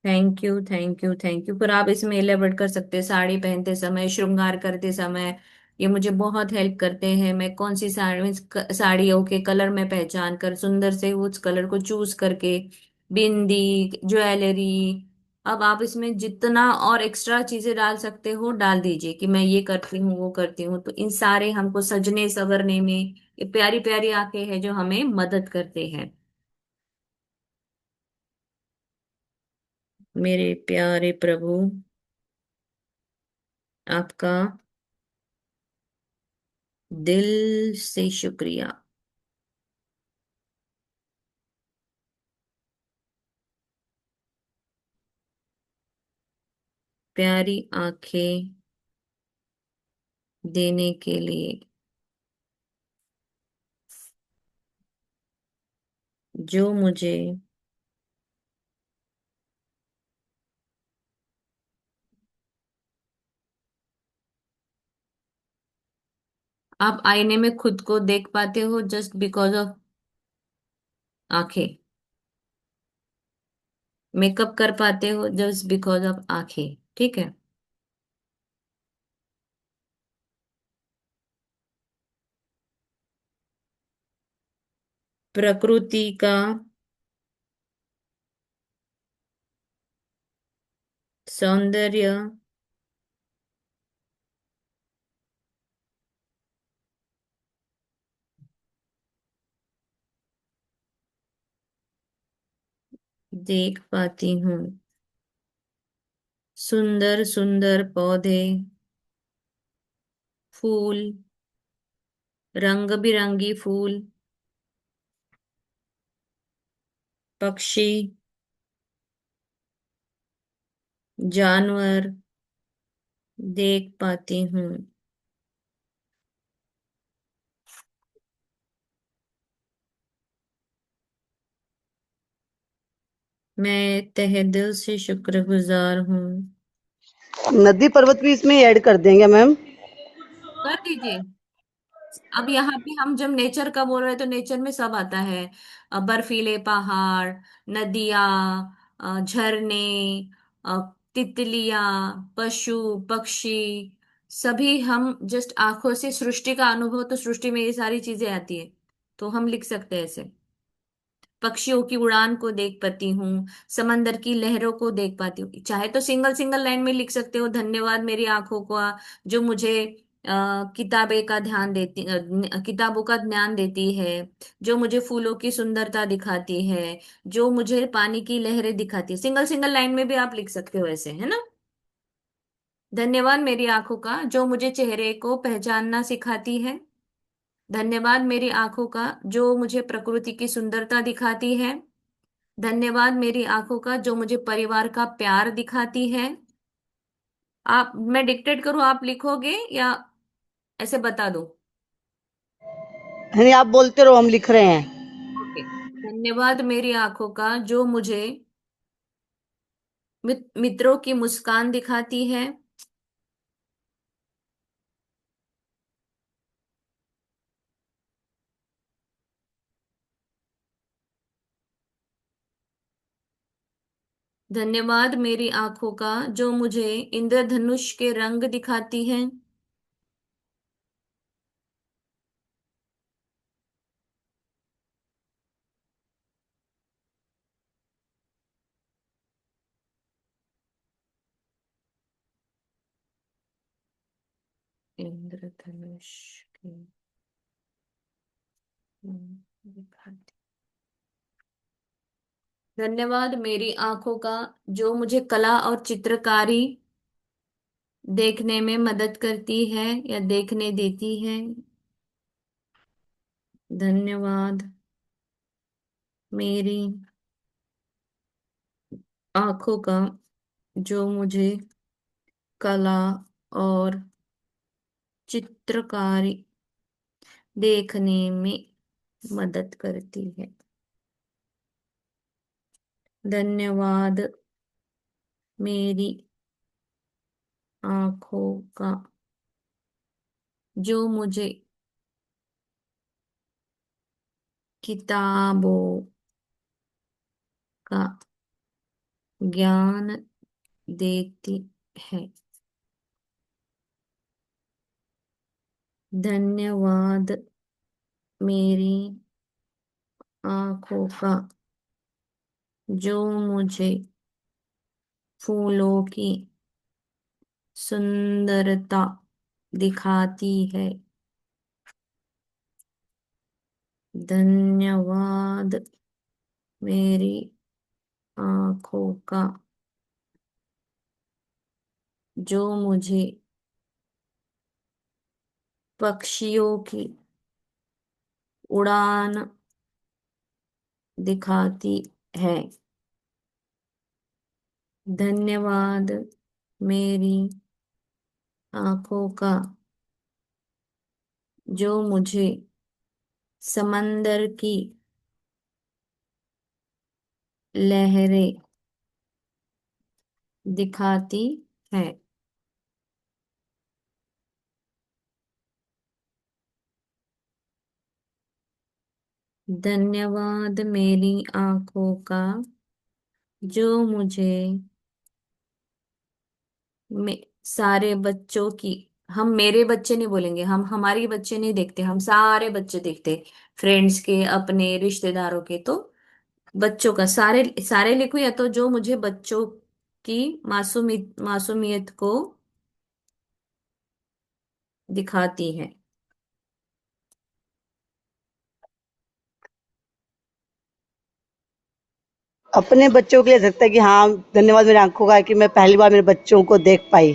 Thank you, thank you, thank you. फिर आप इसमें एलेबरेट कर सकते हैं, साड़ी पहनते समय, श्रृंगार करते समय ये मुझे बहुत हेल्प करते हैं। मैं कौन सी साड़ियों के कलर में पहचान कर सुंदर से उस कलर को चूज करके, बिंदी, ज्वेलरी। अब आप इसमें जितना और एक्स्ट्रा चीजें डाल सकते हो डाल दीजिए, कि मैं ये करती हूँ वो करती हूँ। तो इन सारे हमको सजने संवरने में ये प्यारी प्यारी आंखें हैं जो हमें मदद करते हैं। मेरे प्यारे प्रभु, आपका दिल से शुक्रिया। प्यारी आंखें देने के लिए, जो मुझे आप आईने में खुद को देख पाते हो जस्ट बिकॉज ऑफ आंखें, मेकअप कर पाते हो जस्ट बिकॉज ऑफ आंखें। ठीक है। प्रकृति का सौंदर्य देख पाती हूँ, सुंदर सुंदर पौधे, फूल, रंग बिरंगी फूल, पक्षी, जानवर देख पाती हूँ। मैं तहे दिल से शुक्रगुजार हूँ। नदी पर्वत भी इसमें ऐड कर देंगे मैम। कर दीजिए। अब यहाँ पे हम जब नेचर का बोल रहे हैं तो नेचर में सब आता है, बर्फीले पहाड़, नदियाँ, झरने, तितलियां, पशु, पक्षी, सभी हम जस्ट आंखों से सृष्टि का अनुभव, तो सृष्टि में ये सारी चीजें आती है, तो हम लिख सकते हैं ऐसे। पक्षियों की उड़ान को देख पाती हूँ, समंदर की लहरों को देख पाती हूँ। चाहे तो सिंगल सिंगल लाइन में लिख सकते हो, धन्यवाद मेरी आंखों का जो मुझे किताबें का ध्यान देती किताबों का ज्ञान देती है, जो मुझे फूलों की सुंदरता दिखाती है, जो मुझे पानी की लहरें दिखाती है। सिंगल सिंगल लाइन में भी आप लिख सकते हो ऐसे, है ना। धन्यवाद मेरी आंखों का जो मुझे चेहरे को पहचानना सिखाती है। धन्यवाद मेरी आंखों का जो मुझे प्रकृति की सुंदरता दिखाती है। धन्यवाद मेरी आंखों का जो मुझे परिवार का प्यार दिखाती है। आप, मैं डिक्टेट करूं, आप लिखोगे या ऐसे बता दो। नहीं, आप बोलते रहो, हम लिख रहे हैं। ओके। धन्यवाद मेरी आंखों का जो मुझे मित्रों की मुस्कान दिखाती है। धन्यवाद मेरी आंखों का जो मुझे इंद्रधनुष के रंग दिखाती है। इंद्रधनुष के रंग दिखाती। धन्यवाद मेरी आंखों का जो मुझे कला और चित्रकारी देखने में मदद करती है या देखने देती है। धन्यवाद मेरी आंखों का जो मुझे कला और चित्रकारी देखने में मदद करती है। धन्यवाद मेरी आंखों का जो मुझे किताबों का ज्ञान देती है। धन्यवाद मेरी आंखों का जो मुझे फूलों की सुंदरता दिखाती है। धन्यवाद मेरी आंखों का जो मुझे पक्षियों की उड़ान दिखाती है। धन्यवाद मेरी आंखों का जो मुझे समंदर की लहरें दिखाती है। धन्यवाद मेरी आंखों का जो मुझे सारे बच्चों की, हम मेरे बच्चे नहीं बोलेंगे, हम हमारी बच्चे नहीं देखते, हम सारे बच्चे देखते, फ्रेंड्स के, अपने रिश्तेदारों के, तो बच्चों का सारे सारे लिखो, या तो जो मुझे बच्चों की मासूमियत को दिखाती है। अपने बच्चों के लिए सकता है कि हाँ, धन्यवाद मेरी आंखों का कि मैं पहली बार मेरे बच्चों को देख पाई।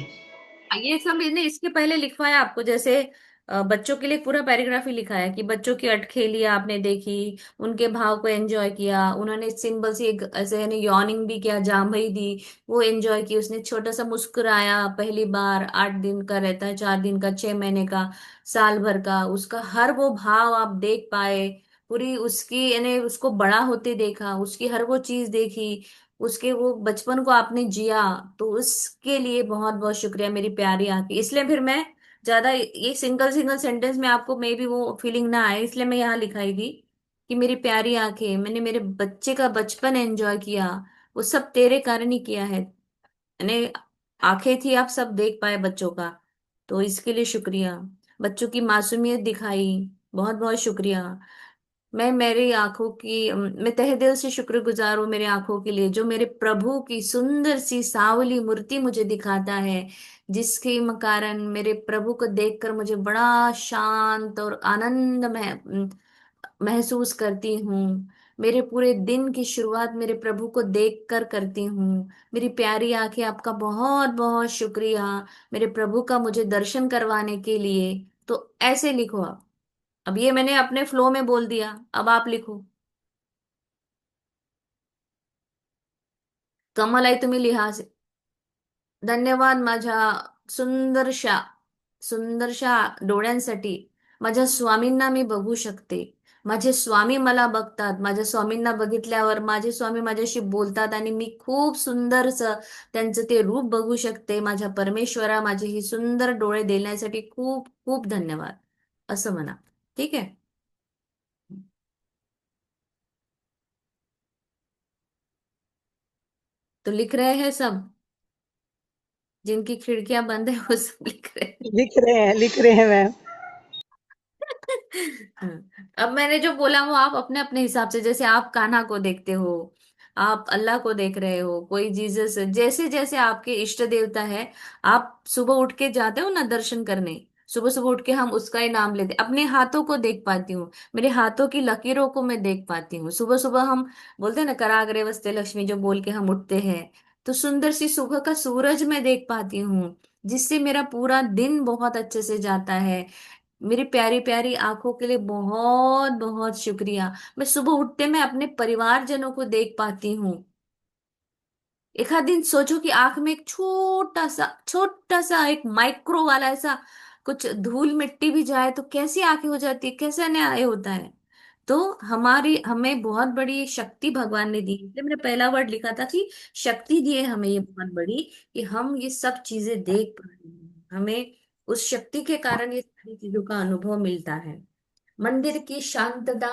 ये सब मैंने इसके पहले लिखवाया आपको, जैसे बच्चों के लिए पूरा पैराग्राफ ही लिखा है कि बच्चों की अटखेलियां आपने देखी, उनके भाव को एंजॉय किया, उन्होंने सिंपल सी एक ऐसे यानी यॉर्निंग भी किया, जांभई दी, वो एंजॉय की, उसने छोटा सा मुस्कुराया पहली बार, 8 दिन का रहता है, 4 दिन का, 6 महीने का, साल भर का, उसका हर वो भाव आप देख पाए, पूरी उसकी यानी उसको बड़ा होते देखा, उसकी हर वो चीज देखी, उसके वो बचपन को आपने जिया, तो उसके लिए बहुत बहुत शुक्रिया मेरी प्यारी आंखें। इसलिए फिर मैं ज्यादा ये सिंगल सिंगल सेंटेंस में आपको मे भी वो फीलिंग ना आए, इसलिए मैं यहाँ लिखाई थी कि मेरी प्यारी आंखें, मैंने मेरे बच्चे का बचपन एंजॉय किया, वो सब तेरे कारण ही किया है। यानी आंखें थी, आप सब देख पाए बच्चों का, तो इसके लिए शुक्रिया। बच्चों की मासूमियत दिखाई, बहुत बहुत शुक्रिया। मैं मेरी आंखों की मैं तहे दिल से शुक्रगुजार हूँ मेरे आंखों के लिए, जो मेरे प्रभु की सुंदर सी सांवली मूर्ति मुझे दिखाता है, जिसके कारण मेरे प्रभु को देखकर मुझे बड़ा शांत और आनंद महसूस करती हूँ। मेरे पूरे दिन की शुरुआत मेरे प्रभु को देखकर करती हूँ। मेरी प्यारी आंखें, आपका बहुत बहुत शुक्रिया मेरे प्रभु का मुझे दर्शन करवाने के लिए। तो ऐसे लिखो आप। अब ये मैंने अपने फ्लो में बोल दिया, अब आप लिखो। कमल आई तुम्ही लिहा। धन्यवाद माझ्या सुंदरशा सुंदरशा डोळ्यांसाठी। माझ्या स्वामींना मी बघू शकते, माझे स्वामी मला बघतात, माझ्या स्वामींना बघितल्यावर माझे स्वामी माझ्याशी बोलतात आणि मी खूप सुंदरस त्यांचं ते रूप बघू शकते। माझ्या परमेश्वरा, माझे ही सुंदर डोळे देण्यासाठी खूप खूप धन्यवाद, असं म्हणा। ठीक है। तो लिख रहे हैं सब, जिनकी खिड़कियां बंद है वो सब लिख रहे हैं। लिख रहे हैं मैम। हाँ। अब मैंने जो बोला वो आप अपने अपने हिसाब से, जैसे आप कान्हा को देखते हो, आप अल्लाह को देख रहे हो, कोई जीसस, जैसे जैसे आपके इष्ट देवता है, आप सुबह उठ के जाते हो ना दर्शन करने, सुबह सुबह उठ के हम उसका ही नाम लेते, अपने हाथों को देख पाती हूँ, मेरे हाथों की लकीरों को मैं देख पाती हूँ। सुबह सुबह हम बोलते हैं ना, कराग्रे वस्ते लक्ष्मी, जो बोल के हम उठते हैं, तो सुंदर सी सुबह का सूरज मैं देख पाती हूँ, जिससे मेरा पूरा दिन बहुत अच्छे से जाता है। मेरी प्यारी प्यारी आंखों के लिए बहुत बहुत शुक्रिया। मैं सुबह उठते मैं अपने परिवारजनों को देख पाती हूँ। एक आध दिन सोचो कि आंख में एक छोटा सा एक माइक्रो वाला ऐसा कुछ धूल मिट्टी भी जाए तो कैसी आंखें हो जाती है, कैसे अन्याय होता है। तो हमारी हमें बहुत बड़ी शक्ति भगवान ने दी, इसलिए मैंने पहला वर्ड लिखा था कि शक्ति दी है हमें ये बहुत बड़ी, कि हम ये सब चीजें देख पा रहे हैं। हमें उस शक्ति के कारण ये सारी चीजों का अनुभव मिलता है। मंदिर की शांतता,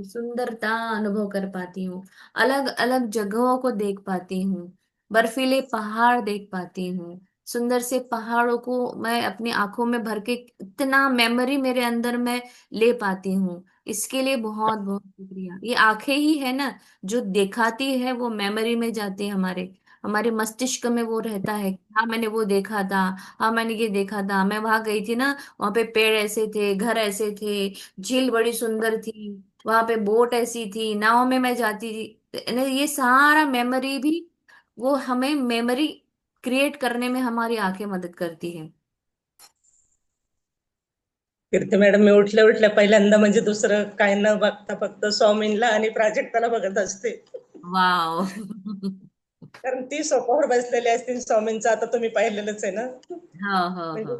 सुंदरता अनुभव कर पाती हूँ, अलग अलग जगहों को देख पाती हूँ, बर्फीले पहाड़ देख पाती हूँ, सुंदर से पहाड़ों को मैं अपनी आंखों में भर के इतना मेमोरी मेरे अंदर में ले पाती हूँ। इसके लिए बहुत बहुत शुक्रिया। ये आंखें ही है ना जो दिखाती है, वो मेमोरी में जाती है, हमारे हमारे मस्तिष्क में वो रहता है कि हाँ मैंने वो देखा था, हाँ मैंने ये देखा था, मैं वहां गई थी ना, वहां पे पेड़ ऐसे थे, घर ऐसे थे, झील बड़ी सुंदर थी, वहां पे बोट ऐसी थी, नाव में मैं जाती थी। ये सारा मेमोरी भी, वो हमें मेमोरी क्रिएट करने में हमारी आंखें मदद करती है। कीर्ती मॅडम, मी उठल्या उठल्या पहिल्यांदा म्हणजे दुसरं काय न बघता फक्त स्वामींना आणि प्राजक्ताला बघत असते. वाव। कारण ती सोफ्यावर बसलेली असतील स्वामींचं, आता तुम्ही पाहिलेलंच आहे ना. हो हो म्हणजे हो।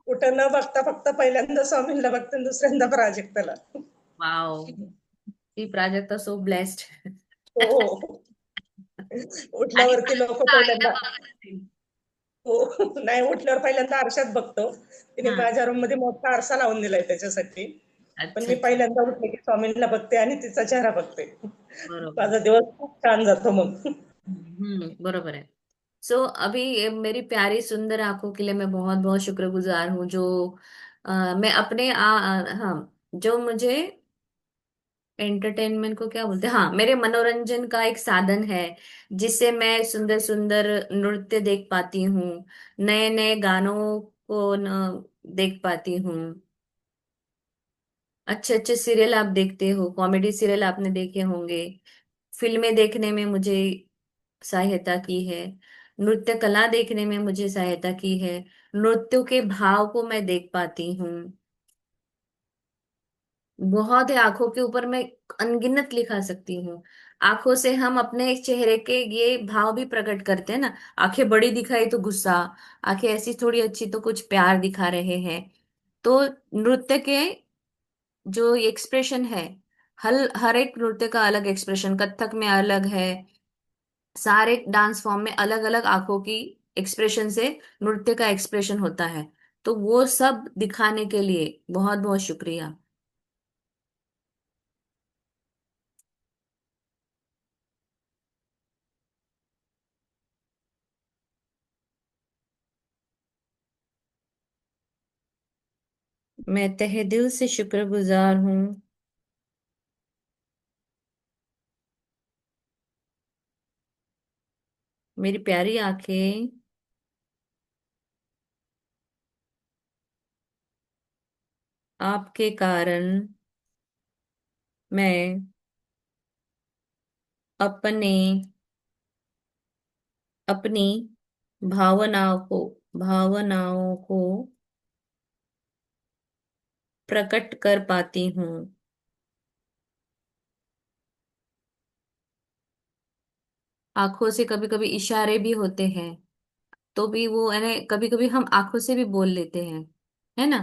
कुठं न बघता फक्त पहिल्यांदा स्वामींना बघते आणि दुसऱ्यांदा प्राजक्ताला. वाव, ती प्राजक्ता सो ब्लेस्ड। हो हो. आणि उठल्यावरती लोक प्राजक्ता आईला पहिल्यांदा, बघत असतील। हो, नाही उठल्यावर पहिल्यांदा आरशात बघतो. तिने हा। माझ्या रूम मध्ये मोठा आरसा लावून दिलाय त्याच्यासाठी. पण अच्छा मी अच्छा। पहिल्यांदा उठले की स्वामींना बघते आणि तिचा चेहरा बघते. बरोबर। माझा दिवस खूप छान जातो मग. बरोबर है। सो अभी मेरी प्यारी सुंदर आंखों के लिए मैं बहुत बहुत शुक्रगुजार हूँ, जो मैं अपने हाँ, जो मुझे एंटरटेनमेंट को क्या बोलते हैं, हाँ, मेरे मनोरंजन का एक साधन है, जिससे मैं सुंदर सुंदर नृत्य देख पाती हूँ, नए नए गानों को देख पाती हूँ, अच्छे अच्छे सीरियल आप देखते हो, कॉमेडी सीरियल आपने देखे होंगे, फिल्में देखने में मुझे सहायता की है, नृत्य कला देखने में मुझे सहायता की है, नृत्यों के भाव को मैं देख पाती हूँ। बहुत है, आंखों के ऊपर मैं अनगिनत लिखा सकती हूँ। आंखों से हम अपने चेहरे के ये भाव भी प्रकट करते हैं ना, आंखें बड़ी दिखाई तो गुस्सा, आंखें ऐसी थोड़ी अच्छी तो कुछ प्यार दिखा रहे हैं। तो नृत्य के जो एक्सप्रेशन है, हर एक नृत्य का अलग एक्सप्रेशन, कथक में अलग है, सारे डांस फॉर्म में अलग अलग आंखों की एक्सप्रेशन से नृत्य का एक्सप्रेशन होता है। तो वो सब दिखाने के लिए बहुत बहुत शुक्रिया। मैं तहे दिल से शुक्रगुजार हूँ मेरी प्यारी आंखें आपके कारण मैं अपने अपनी भावनाओं को प्रकट कर पाती हूँ। आंखों से कभी कभी इशारे भी होते हैं, तो भी वो है ना, कभी कभी हम आंखों से भी बोल लेते हैं, है ना।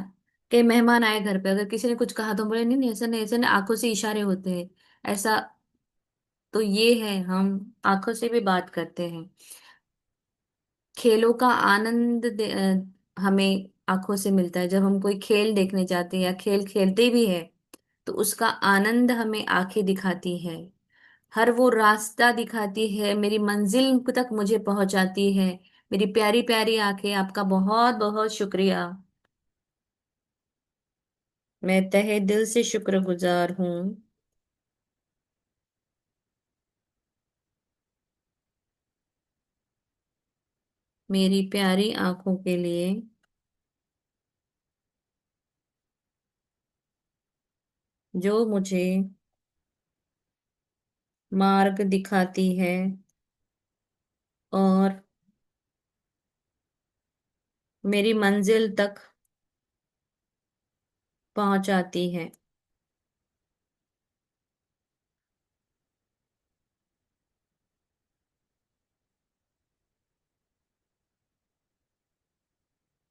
कई मेहमान आए घर पे, अगर किसी ने कुछ कहा तो बोले नहीं नहीं ऐसा नहीं, ऐसा नहीं, आंखों से इशारे होते हैं ऐसा। तो ये है, हम आंखों से भी बात करते हैं। खेलों का आनंद हमें आंखों से मिलता है। जब हम कोई खेल देखने जाते हैं या खेल खेलते भी है, तो उसका आनंद हमें आंखें दिखाती है। हर वो रास्ता दिखाती है, मेरी मंजिल तक मुझे पहुंचाती है। मेरी प्यारी प्यारी आंखें, आपका बहुत बहुत शुक्रिया। मैं तहे दिल से शुक्रगुजार हूँ मेरी प्यारी आंखों के लिए, जो मुझे मार्ग दिखाती है और मेरी मंजिल तक पहुंचाती है।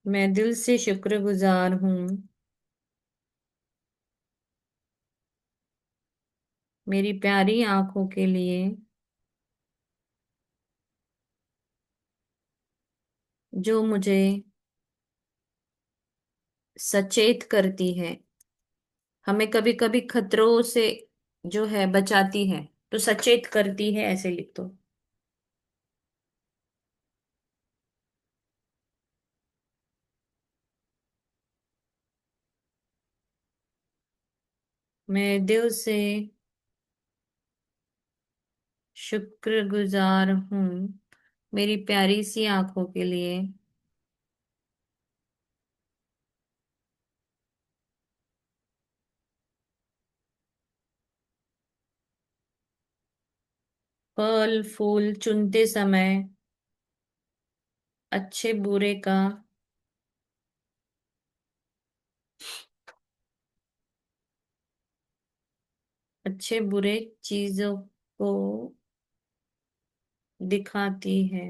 मैं दिल से शुक्रगुजार हूँ मेरी प्यारी आंखों के लिए, जो मुझे सचेत करती है। हमें कभी कभी खतरों से जो है बचाती है, तो सचेत करती है ऐसे लिख दो। मैं दिल से शुक्रगुजार हूँ मेरी प्यारी सी आंखों के लिए, फल फूल चुनते समय अच्छे बुरे का अच्छे बुरे चीजों को दिखाती है।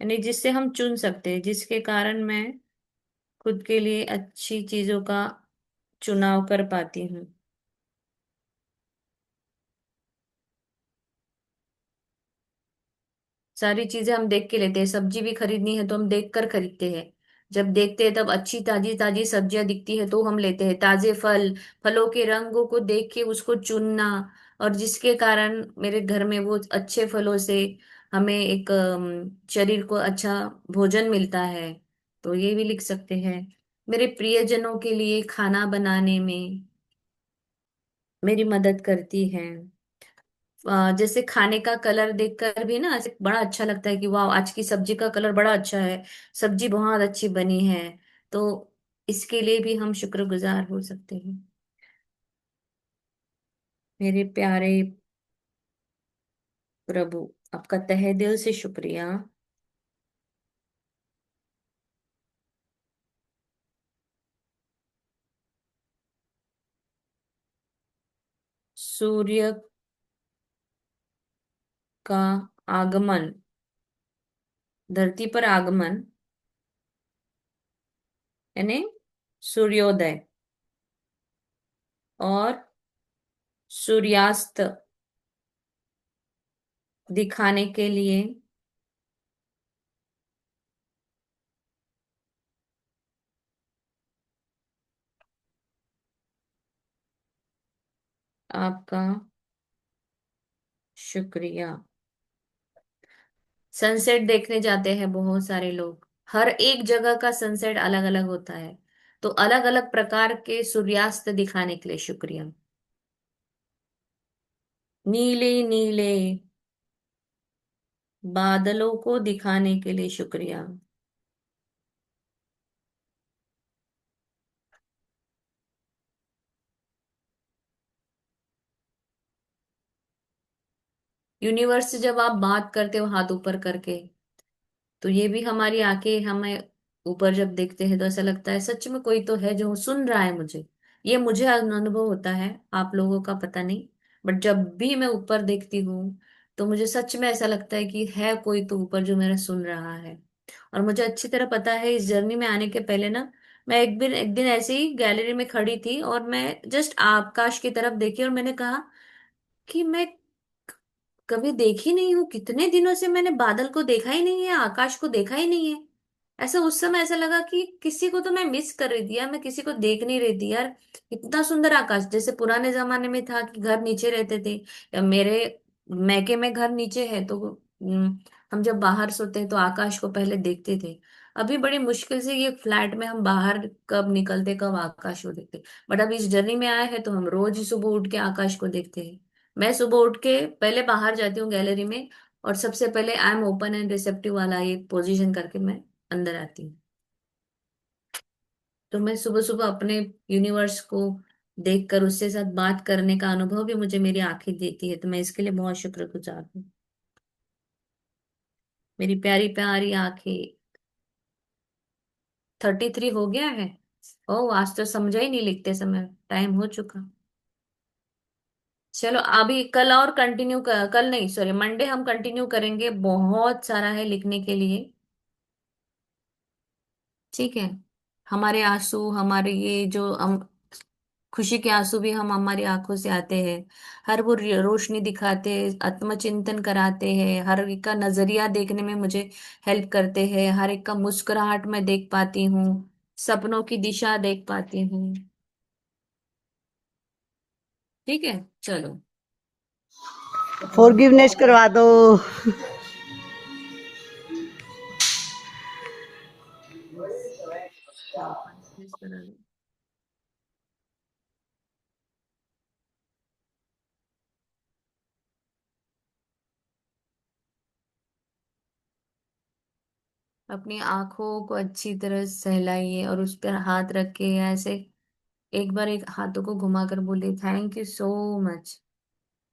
यानी जिससे हम चुन सकते हैं, जिसके कारण मैं खुद के लिए अच्छी चीजों का चुनाव कर पाती हूँ। सारी चीजें हम देख के लेते हैं, सब्जी भी खरीदनी है तो हम देख कर खरीदते हैं। जब देखते हैं तब अच्छी ताजी ताजी सब्जियां दिखती है तो हम लेते हैं। ताजे फल, फलों के रंगों को देख के उसको चुनना, और जिसके कारण मेरे घर में वो अच्छे फलों से हमें एक शरीर को अच्छा भोजन मिलता है। तो ये भी लिख सकते हैं। मेरे प्रियजनों के लिए खाना बनाने में मेरी मदद करती है। जैसे खाने का कलर देखकर भी ना ऐसे बड़ा अच्छा लगता है कि वाह आज की सब्जी का कलर बड़ा अच्छा है, सब्जी बहुत अच्छी बनी है। तो इसके लिए भी हम शुक्रगुजार हो सकते हैं। मेरे प्यारे प्रभु, आपका तहे दिल से शुक्रिया। सूर्य का आगमन, धरती पर आगमन यानी सूर्योदय और सूर्यास्त दिखाने के लिए आपका शुक्रिया। सनसेट देखने जाते हैं बहुत सारे लोग, हर एक जगह का सनसेट अलग अलग होता है। तो अलग अलग प्रकार के सूर्यास्त दिखाने के लिए शुक्रिया। नीले नीले बादलों को दिखाने के लिए शुक्रिया। यूनिवर्स से जब आप बात करते हो हाथ ऊपर करके, तो ये भी हमारी आंखें हमें ऊपर जब देखते हैं तो ऐसा लगता है सच में कोई तो है जो सुन रहा है मुझे। ये मुझे अनुभव होता है, आप लोगों का पता नहीं। बट जब भी मैं ऊपर देखती हूँ तो मुझे सच में ऐसा लगता है कि है कोई तो ऊपर जो मेरा सुन रहा है। और मुझे अच्छी तरह पता है, इस जर्नी में आने के पहले ना, मैं एक दिन ऐसे ही गैलरी में खड़ी थी और मैं जस्ट आकाश की तरफ देखी और मैंने कहा कि मैं कभी देखी नहीं हूँ, कितने दिनों से मैंने बादल को देखा ही नहीं है, आकाश को देखा ही नहीं है। ऐसा उस समय ऐसा लगा कि किसी को तो मैं मिस कर रही थी यार, मैं किसी को देख नहीं रही थी यार। इतना सुंदर आकाश, जैसे पुराने जमाने में था कि घर नीचे रहते थे, या मेरे मैके में घर नीचे है तो हम जब बाहर सोते हैं तो आकाश को पहले देखते थे। अभी बड़ी मुश्किल से ये फ्लैट में हम बाहर कब निकलते कब आकाश को देखते। बट अब इस जर्नी में आए हैं तो हम रोज ही सुबह उठ के आकाश को देखते हैं। मैं सुबह उठ के पहले बाहर जाती हूँ गैलरी में, और सबसे पहले I am open and receptive वाला ये पोजीशन करके मैं अंदर आती हूँ। तो मैं सुबह सुबह अपने यूनिवर्स को देखकर उससे साथ बात करने का अनुभव भी मुझे मेरी आंखें देती है, तो मैं इसके लिए बहुत शुक्रगुजार हूँ। मेरी प्यारी प्यारी आंखें। 33 हो गया है। ओ आज तो समझा ही नहीं लिखते समय, टाइम हो चुका। चलो अभी कल और कंटिन्यू कर, कल नहीं सॉरी मंडे हम कंटिन्यू करेंगे, बहुत सारा है लिखने के लिए। ठीक है। हमारे आंसू, हमारे ये जो हम खुशी के आंसू भी हम हमारी आंखों से आते हैं। हर वो रोशनी दिखाते हैं, आत्मचिंतन कराते हैं, हर एक का नजरिया देखने में मुझे हेल्प करते हैं, हर एक का मुस्कुराहट मैं देख पाती हूँ, सपनों की दिशा देख पाती हूँ। ठीक है। चलो। फॉरगिवनेस करवा दो। Yes. चलो कॉन्फ्रेंस करा लो। अपनी आंखों को अच्छी तरह सहलाइए और उस पर हाथ रख के ऐसे एक बार एक हाथों को घुमाकर बोलिए थैंक यू सो मच।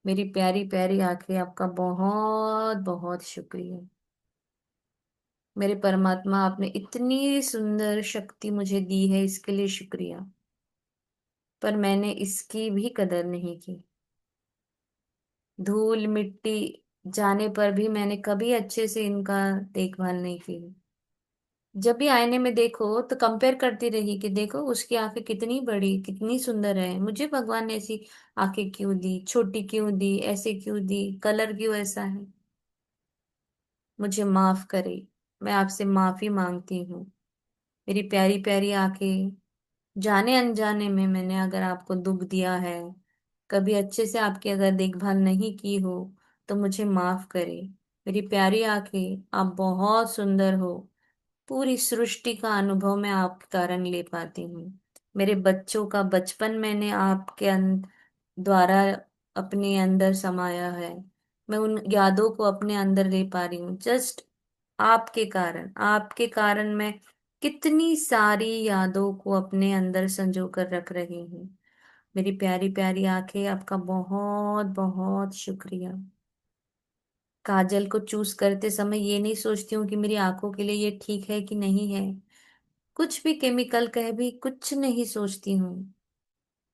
मेरी प्यारी प्यारी आंखें, आपका बहुत बहुत शुक्रिया। मेरे परमात्मा, आपने इतनी सुंदर शक्ति मुझे दी है, इसके लिए शुक्रिया। पर मैंने इसकी भी कदर नहीं की। धूल मिट्टी जाने पर भी मैंने कभी अच्छे से इनका देखभाल नहीं की। जब भी आईने में देखो तो कंपेयर करती रही कि देखो उसकी आंखें कितनी बड़ी कितनी सुंदर है, मुझे भगवान ने ऐसी आंखें क्यों दी, छोटी क्यों दी, ऐसे क्यों दी, कलर क्यों ऐसा है। मुझे माफ करे, मैं आपसे माफी मांगती हूँ। मेरी प्यारी प्यारी आंखें, जाने अनजाने में मैंने अगर आपको दुख दिया है, कभी अच्छे से आपकी अगर देखभाल नहीं की हो, तो मुझे माफ करे। मेरी प्यारी आंखें, आप बहुत सुंदर हो। पूरी सृष्टि का अनुभव मैं आपके कारण ले पाती हूँ। मेरे बच्चों का बचपन मैंने आपके द्वारा अपने अंदर समाया है। मैं उन यादों को अपने अंदर ले पा रही हूँ, जस्ट आपके कारण। आपके कारण मैं कितनी सारी यादों को अपने अंदर संजो कर रख रही हूँ। मेरी प्यारी प्यारी आंखें, आपका बहुत बहुत शुक्रिया। काजल को चूज करते समय ये नहीं सोचती हूँ कि मेरी आंखों के लिए ये ठीक है कि नहीं है, कुछ भी केमिकल कह भी कुछ नहीं सोचती हूँ।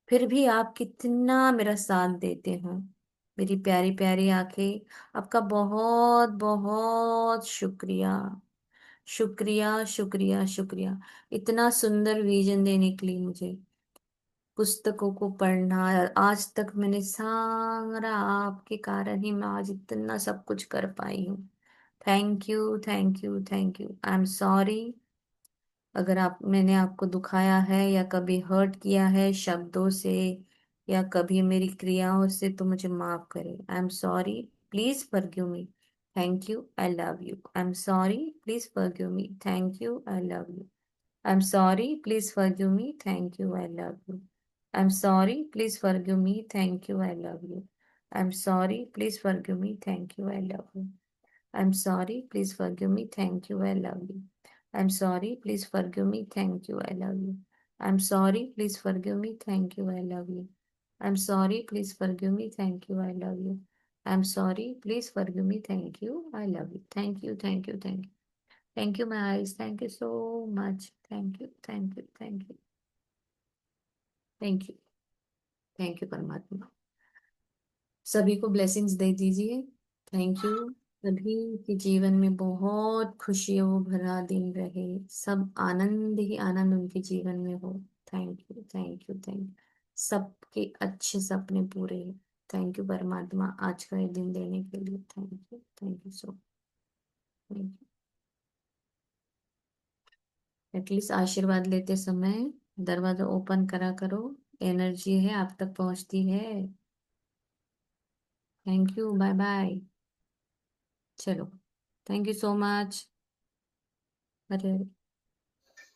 फिर भी आप कितना मेरा साथ देते हो। मेरी प्यारी प्यारी आंखें, आपका बहुत बहुत शुक्रिया। शुक्रिया शुक्रिया शुक्रिया, इतना सुंदर विजन देने के लिए मुझे। पुस्तकों को पढ़ना, आज तक मैंने सारा आपके कारण ही मैं आज इतना सब कुछ कर पाई हूँ। Thank you thank you thank you. I am sorry अगर आप मैंने आपको दुखाया है या कभी हर्ट किया है शब्दों से या कभी मेरी क्रियाओं से, तो मुझे माफ करें। I am sorry, please forgive me. Thank you, I love you. I am sorry, please forgive me. Thank you, I love you. I'm sorry, please forgive me. Thank you, I love you. I'm sorry, please forgive me. Thank you, I love you. I'm sorry, please forgive me. Thank you, I love you. I'm sorry, please forgive me. Thank you, I love you. I'm sorry, please forgive me. Thank you, I love you. I'm sorry, please forgive me. Thank you, I love you. I'm sorry, please forgive me. Thank you, I love you. I'm sorry, please forgive me. Thank you, I love you. Thank you, thank you, thank you. Thank you, my eyes. Thank you so much. Thank you, thank you, thank you, thank you, thank you परमात्मा। सभी को blessings दे दीजिए। Thank you. सभी के जीवन में बहुत खुशियों भरा दिन रहे, सब आनंद ही आनंद उनके जीवन में हो। Thank you, thank you, thank you. सबके अच्छे सपने पूरे। थैंक यू परमात्मा, आज का ये दिन देने के लिए। Thank you so, thank you. At least आशीर्वाद लेते समय दरवाजा ओपन करा करो, एनर्जी है आप तक पहुंचती है। Thank you, bye bye. चलो, थैंक यू सो मच। हरे हरे।